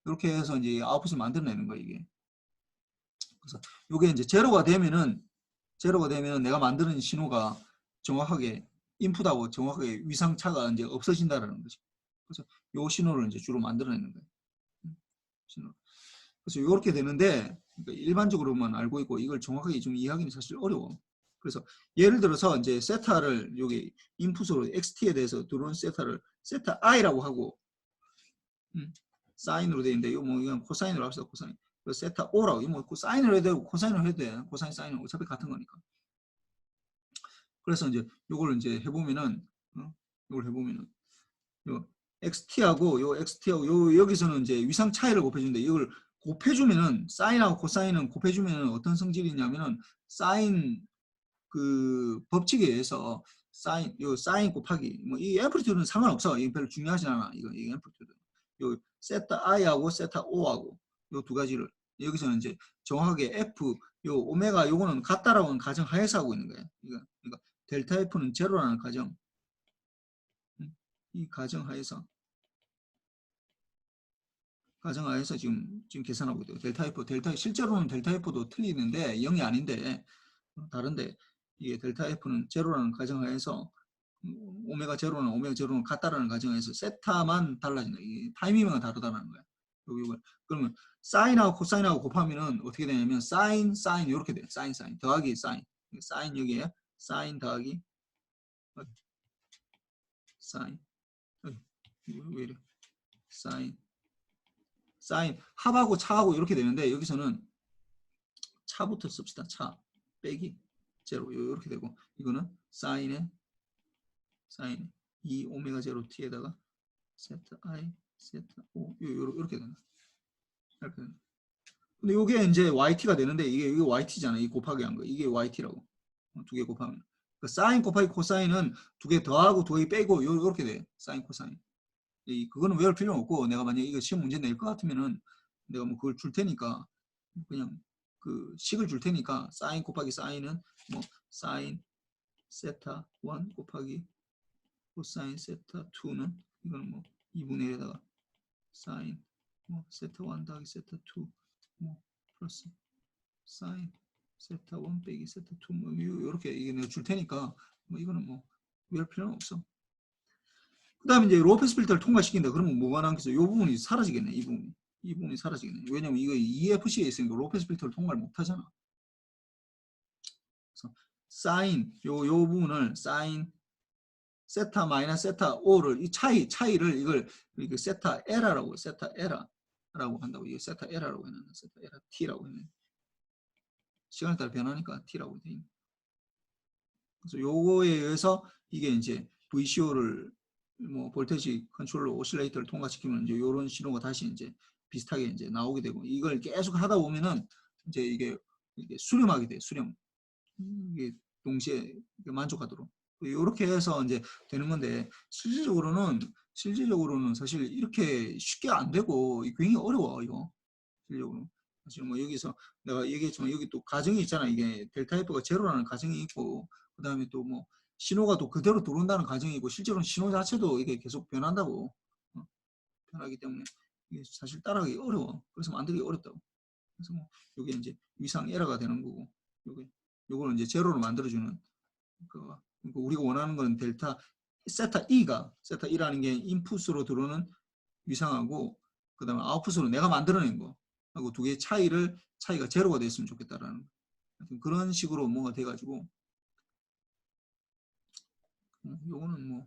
이렇게 해서 이제 아웃풋을 만들어내는 거야 이게. 그래서 이게 이제 제로가 되면은 내가 만드는 신호가 정확하게 인풋하고 정확하게 위상차가 이제 없어진다라는 거죠. 그래서 요 신호를 이제 주로 만들어내는 거예요. 신호. 그래서 이렇게 되는데 그러니까 일반적으로만 알고 있고 이걸 정확하게 좀 이해하기는 사실 어려워. 그래서 예를 들어서 이제 세타를 여기 인풋으로 XT에 대해서 들어온 세타를 세타 I라고 하고 사인으로 되어 있는데 이거 뭐 이건 코사인으로 합시다. 코사인. 세타 O라고 이거 뭐 사인으로 해도 되고 코사인으로 해도 돼. 코사인 사인은 어차피 같은 거니까. 그래서 이제 요걸 이제 해보면은 요걸 해보면은 요 XT하고 요 여기서는 이제 위상 차이를 곱해주는데 이걸 곱해주면은 사인하고 코사인은 곱해주면은 어떤 성질이 있냐면은 사인 그 법칙에 의해서 사인 곱하기 뭐 이 앰플리튜드는 상관없어. 이게 별로 중요하지 않아. 이거 앰플리튜드. 요 세타 i하고 세타 o하고 요 두 가지를 여기서는 이제 정확하게 f 요 오메가 요거는 같다라고는 가정하에서 하고 있는 거예요. 이거 델타 f는 제로라는 가정. 이 가정하에서 지금 계산하고 있대요. 델타 실제로는 델타 f도 틀리는데 0이 아닌데 다른데 이게 델타 f는 제로라는 가정하에서 오메가 제로는 같다라는 가정에서 세타만 달라진다. 이 타이밍만 다르다는 거야. 그러면 사인하고 코사인하고 곱하면은 어떻게 되냐면 사인 이렇게 돼. 사인 더하기 사인 여기에 사인 더하기 사인 왜 이래? 사인 합하고 차하고 이렇게 되는데 여기서는 차부터 씁시다. 차 빼기 제로 이렇게 되고 이거는 사인 2 오메가 제로 t에다가 세타 i 세타 o 이렇게 된다. 이렇게 된다. 근데 이게 이제 yt가 되는데 이게 yt잖아. 이 곱하기 한 거. 이게 yt라고. 두 개 곱하면. 그 사인 곱하기 코사인은 두 개 더하고 두 개 빼고 이렇게 돼. 사인 코사인. 그거는 외울 필요 없고 내가 만약에 이거 시험 문제 낼 것 같으면은 내가 뭐 그걸 줄 테니까 그냥 그 식을 줄 테니까 사인 곱하기 사인은 뭐 사인 세타 1 곱하기 코사인 세타 2는 이거는 뭐 2분의 1에다가 사인 뭐 세타 1 더하기 세타 2 뭐 플러스 사인 세타 1 빼기 세타 2 뭐 이렇게 이게 내가 줄 테니까 뭐 이거는 뭐 외울 필요는 없어. 그 다음에 이제 로페스 필터를 통과시킨다. 그러면 뭐가 남겠어? 이 부분이 사라지겠네. 이 부분이 사라지겠네. 왜냐면 이거 EFC에 있으니까 로페스 필터를 통과를 못 하잖아. 그래서 사인 요 부분을 사인 세타 마이너스 세타 O를 이 차이를 이걸 세타 에라라고 한다고. 이게 세타 에라라고 해놨나? 세타 에라 T라고 해놨네. 시간에 따라 변하니까 T라고 돼 있네. 그래서 요거에 의해서 이게 이제 VCO를 뭐 볼테지 컨트롤러 오실레이터를 통과시키면 이제 요런 신호가 다시 이제 비슷하게 이제 나오게 되고 이걸 계속 하다 보면은 이제 이게 수렴하게 돼. 수렴. 이게 동시에 만족하도록. 이렇게 해서 이제 되는 건데 실질적으로는 사실 이렇게 쉽게 안 되고 굉장히 어려워 이거. 실질적으로. 사실 뭐 여기서 내가 얘기했지만 여기 또 가정이 있잖아. 이게 델타 F가 제로라는 가정이 있고 그 다음에 또 뭐 신호가 또 그대로 들어온다는 가정이고 실제로는 신호 자체도 이게 계속 변한다고. 변하기 때문에 이게 사실 따라가기 어려워. 그래서 만들기 어렵다고. 그래서 뭐 이게 이제 위상 에러가 되는 거고 요거는 이제 제로로 만들어주는 우리가 원하는 건 델타 세타 E라는 게 인풋으로 들어오는 위상하고 그 다음에 아웃풋으로 내가 만들어낸 거 하고 두 개의 차이가 제로가 됐으면 좋겠다라는 그런 식으로 뭔가 돼가지고 요거는 뭐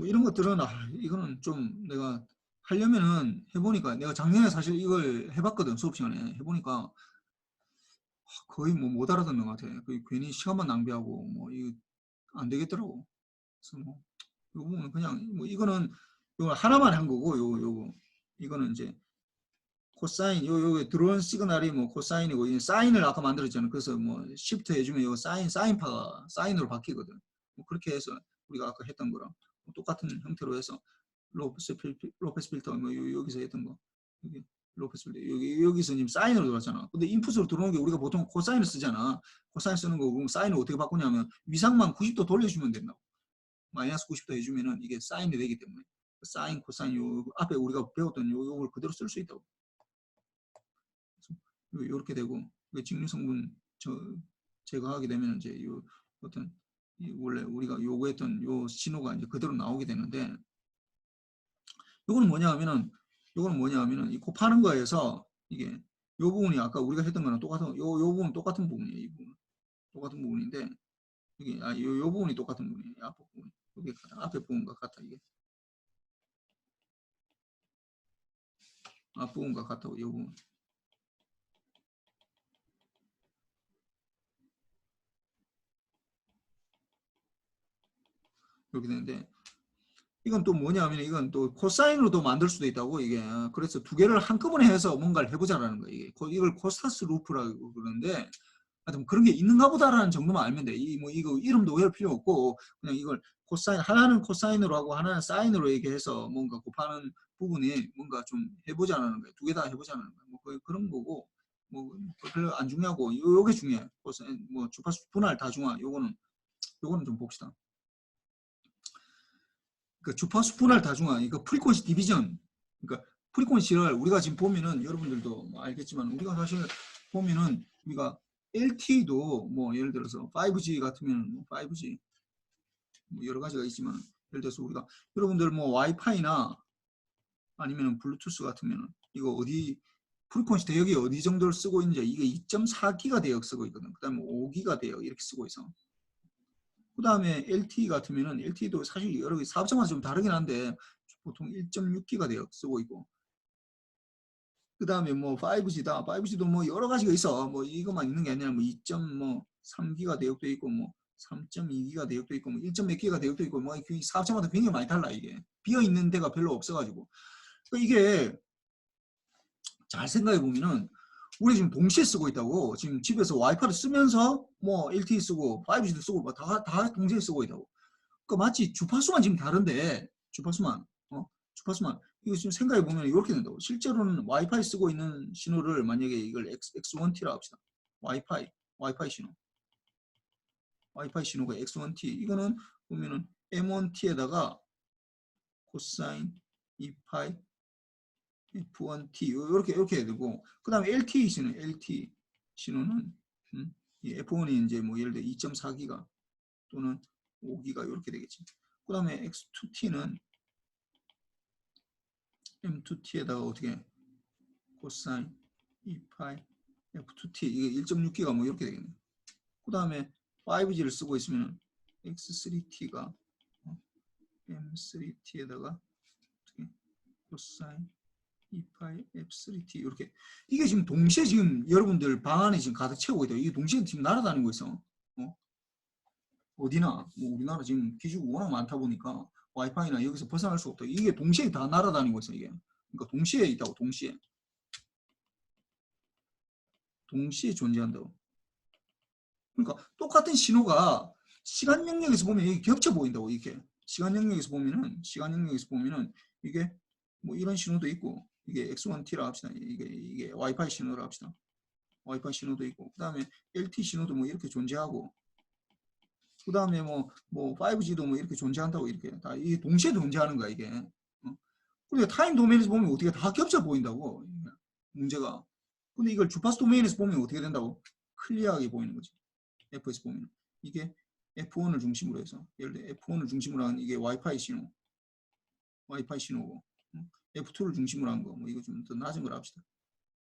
이런 것들은 이거는 좀 내가 하려면은 해보니까 내가 작년에 사실 이걸 해봤거든. 수업 시간에 해보니까 거의 뭐 못 알아듣는 것 같아. 괜히 시간만 낭비하고 뭐 이거 안 되겠더라고. 그래서 뭐 요 부분은 그냥 뭐 이거는 요거 하나만 한 거고 요거 이거는 이제 코사인 요게 들어온 시그널이 뭐 코사인이고 이 사인을 아까 만들었잖아. 그래서 뭐 시프트 해주면 요 사인파가 사인으로 바뀌거든. 뭐 그렇게 해서 우리가 아까 했던 거랑 똑같은 형태로 해서 로페스 필터 뭐 여기서 했던 거 여기 로페스 필터 여기서 지금 사인으로 들어왔잖아. 근데 인풋으로 들어오는 게 우리가 보통 코사인을 쓰잖아. 코사인 쓰는 거고 그럼 사인을 어떻게 바꾸냐면 위상만 90도 돌려주면 된다고. 마이너스 90도 해주면은 이게 사인이 되기 때문에 사인 코사인 요 앞에 우리가 배웠던 요걸 그대로 쓸 수 있다고. 이렇게 되고 직류 성분 제거하게 되면 이제 요 어떤 원래 우리가 요구했던 요 신호가 이제 그대로 나오게 되는데 요거는 뭐냐 하면은 이 곱하는 거에서 이게 요 부분이 아까 우리가 했던 거랑 똑같은 요 부분 똑같은 부분이에요. 이 부분 똑같은 부분인데 이게 요 부분이 똑같은 부분이에요. 앞에 부분 여기 앞에 부분과 같아 이게 앞 부분과 같다고 요 부분. 이렇게 되는데 이건 또 뭐냐 하면 이건 또 코사인으로도 만들 수도 있다고 이게. 그래서 두 개를 한꺼번에 해서 뭔가를 해보자라는 거예요. 이걸 코스타스 루프라고 그러는데 하여튼 그런 게 있는가 보다라는 정도만 알면 돼. 이거 이름도 외울 필요 없고 그냥 이걸 코사인 하나는 코사인으로 하고 하나는 사인으로 얘기해서 뭔가 곱하는 부분이 뭔가 좀 해보자는 거야. 두 개 다 해보자는 거야. 뭐 그런 거고 뭐 별로 안 중요하고 요게 중요해. 코사인 뭐 주파수 분할 다중화 요거는 좀 봅시다. 그 주파수 분할 다중화 이거 프리퀀시 디비전 그러니까 프리퀀시를 우리가 지금 보면은 여러분들도 뭐 알겠지만 우리가 사실 보면은 우리가 LTE도 뭐 예를 들어서 5G 같으면 뭐 5G 뭐 여러 가지가 있지만 예를 들어서 우리가 여러분들 뭐 와이파이나 아니면 블루투스 같으면 이거 어디 프리퀀시 대역이 어디 정도를 쓰고 있는지 이게 2.4기가 대역 쓰고 있거든. 그 다음에 5기가 대역 이렇게 쓰고 있어. 그 다음에 LTE 같으면은 LTE도 사실 여러 개 사업장마다 좀 다르긴 한데 보통 1.6기가 대역 쓰고 있고 그 다음에 뭐 5G다. 5G도 뭐 여러 가지가 있어. 뭐 이것만 있는 게 아니라 뭐 2.3기가 대역도 있고 뭐 3.2기가 대역도 있고 뭐 1몇 기가 대역도 있고 뭐 사업장마다 굉장히 많이 달라 이게. 비어 있는 데가 별로 없어가지고. 그러니까 이게 잘 생각해 보면은 우리 지금 동시에 쓰고 있다고. 지금 집에서 와이파이를 쓰면서 뭐 LTE 쓰고 5G도 쓰고 뭐 다 동시에 쓰고 있다고. 그러니까 마치 주파수만 지금 다른데 주파수만 주파수만 이거 지금 생각해 보면 이렇게 된다고. 실제로는 와이파이 쓰고 있는 신호를 만약에 이걸 X1T라 합시다. 와이파이 신호가 X1T 이거는 보면은 M1T에다가 코사인 2파이 F1T 이렇게 해야 되고 그 다음에 LTE 신호는 이 F1이 이제 뭐 예를 들어 2.4기가 또는 5기가 이렇게 되겠지. 그 다음에 X2T는 M2T에다가 어떻게 코사인 2파이 F2T 이게 1.6기가 뭐 이렇게 되겠네. 그 다음에 5G를 쓰고 있으면 X3T가 M3T에다가 어떻게 코사인 2파이 F3T 이렇게 이게 지금 동시에 지금 여러분들 방 안에 지금 가득 채우고 있다. 이게 동시에 지금 날아다니고 있어. 어디나 뭐 우리나라 지금 기지가 워낙 많다 보니까 와이파이나 여기서 벗어날 수 없다. 이게 동시에 다 날아다니고 있어 이게. 그러니까 동시에 있다고 동시에 존재한다고. 그러니까 똑같은 신호가 시간 영역에서 보면 이게 겹쳐 보인다고 이렇게. 시간 영역에서 보면은 이게 뭐 이런 신호도 있고 이게 X1T라 합시다. 이게 와이파이 신호라 합시다. 와이파이 신호도 있고 그다음에 LTE 신호도 뭐 이렇게 존재하고 그 다음에 뭐 5G도 뭐 이렇게 존재한다고 이렇게 다 이게 동시에 존재하는 거야 이게. 그러니까 타임 도메인에서 보면 어떻게 다 겹쳐 보인다고 문제가. 근데 이걸 주파수 도메인에서 보면 어떻게 된다고? 클리어하게 보이는 거지. F에서 보면 이게 F1을 중심으로 해서 예를 들어 F1을 중심으로 한 이게 와이파이 신호고 F2를 중심으로 한 거 뭐 이거 좀 더 낮은 걸 합시다.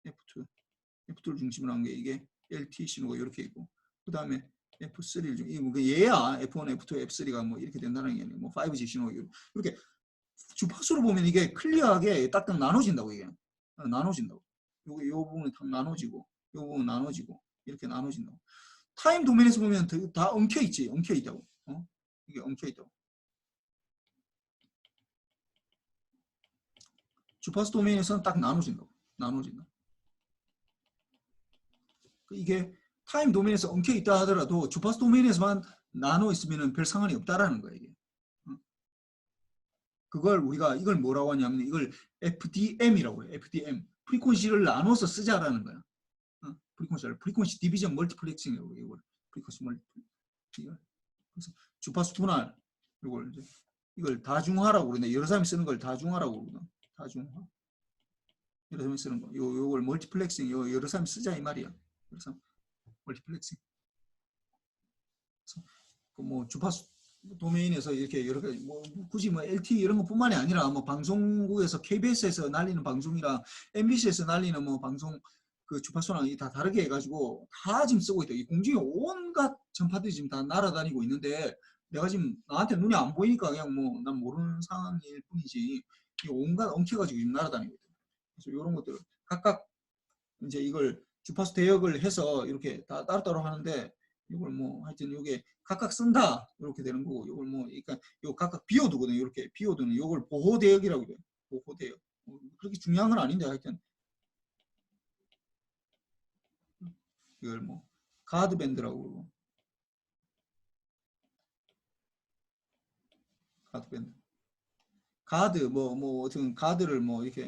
F2를 중심으로 한 게 이게 LTE 신호가 이렇게 있고 그 다음에 F3를 이게 뭐 얘야 F1, F2, F3가 뭐 이렇게 된다는 게 아니고 뭐 5G 신호 이렇게 주파수로 보면 이게 클리어하게 딱딱 나눠진다고 이게 나눠진다고. 요 부분이 딱 나눠지고 요 부분 나눠지고 이렇게 나눠진다고. 타임 도메인에서 보면 다 엉켜 있지. 엉켜 있다고. 이게 엉켜 있다고. 주파수 도메인에서는 딱 나눠진다고. 나눠진다. 이게 타임 도메인에서 엉켜 있다 하더라도 주파수 도메인에서만 나눠 있으면 별 상관이 없다라는 거야 이게. 그걸 우리가 이걸 뭐라고 하냐면 이걸 FDM이라고 해요. FDM. 프리퀀시를 나눠서 쓰자라는 거야. 프리퀀시 디비전 멀티플렉싱이라고 이걸 프리퀀시 멀티플렉싱. 그래서 주파수 분할 이걸 다중화라고 그러는데 여러 사람이 쓰는 걸 다중화라고 그러거든. 다중화. 여러 사람이 쓰는 거. 요걸 멀티플렉싱 여러 사람이 쓰자 이 말이야. 그래서 멀티플렉싱. 그래서 뭐 주파수 도메인에서 이렇게 여러 가지 뭐 굳이 뭐 LTE 이런 것뿐만이 아니라 뭐 방송국에서 KBS에서 날리는 방송이랑 MBC에서 날리는 뭐 방송 그 주파수랑 다 다르게 해가지고 다 지금 쓰고 있다. 이 공중에 온갖 전파들이 지금 다 날아다니고 있는데 내가 지금 나한테 눈이 안 보이니까 그냥 뭐 난 모르는 상황일 뿐이지 온갖 엉켜가지고 지금 날아다니고 있다. 그래서 이런 것들 각각 이제 이걸 주파수 대역을 해서 이렇게 다 따로따로 하는데 이걸 뭐 하여튼 요게 각각 쓴다 이렇게 되는 거고 이걸 뭐 그러니까 요 각각 비워두거든요. 이렇게 비워두는 요걸 보호 대역이라고 해요. 보호 대역. 그렇게 중요한 건 아닌데 하여튼 이걸 뭐 가드 밴드라고 그러고. 가드 밴드. 가드 뭐 어떤 가드를 뭐 이렇게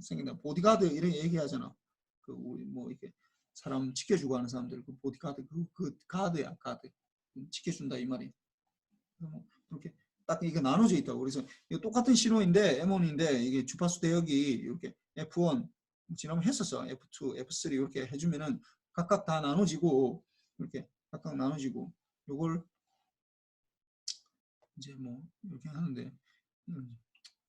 생긴다. 보디가드 이런 얘기하잖아. 그 우리 뭐 이렇게 사람 지켜주고 하는 사람들 그 보디가드 그 가드야 가드. 지켜준다 이 말이. 뭐 이렇게 딱 이게 나눠져 있다고. 그래서 이거 똑같은 신호인데 M1인데 이게 주파수 대역이 이렇게 F1 지난번 했었어. F2, F3 이렇게 해주면은 각각 다 나눠지고 이렇게 각각 나눠지고 요걸 이제 뭐 이렇게 하는데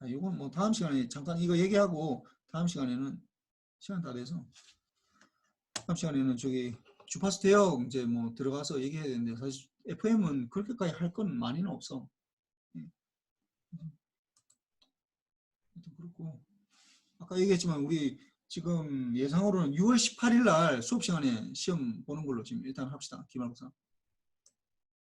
이건 뭐 다음 시간에 잠깐 이거 얘기하고 다음 시간에는 시간 다 돼서 다음 시간에는 저기 주파수 대역 이제 뭐 들어가서 얘기해야 되는데 사실 FM은 그렇게까지 할 건 많이는 없어. 그렇고 아까 얘기했지만 우리 지금 예상으로는 6월 18일 날 수업 시간에 시험 보는 걸로 지금 일단 합시다. 기말고사.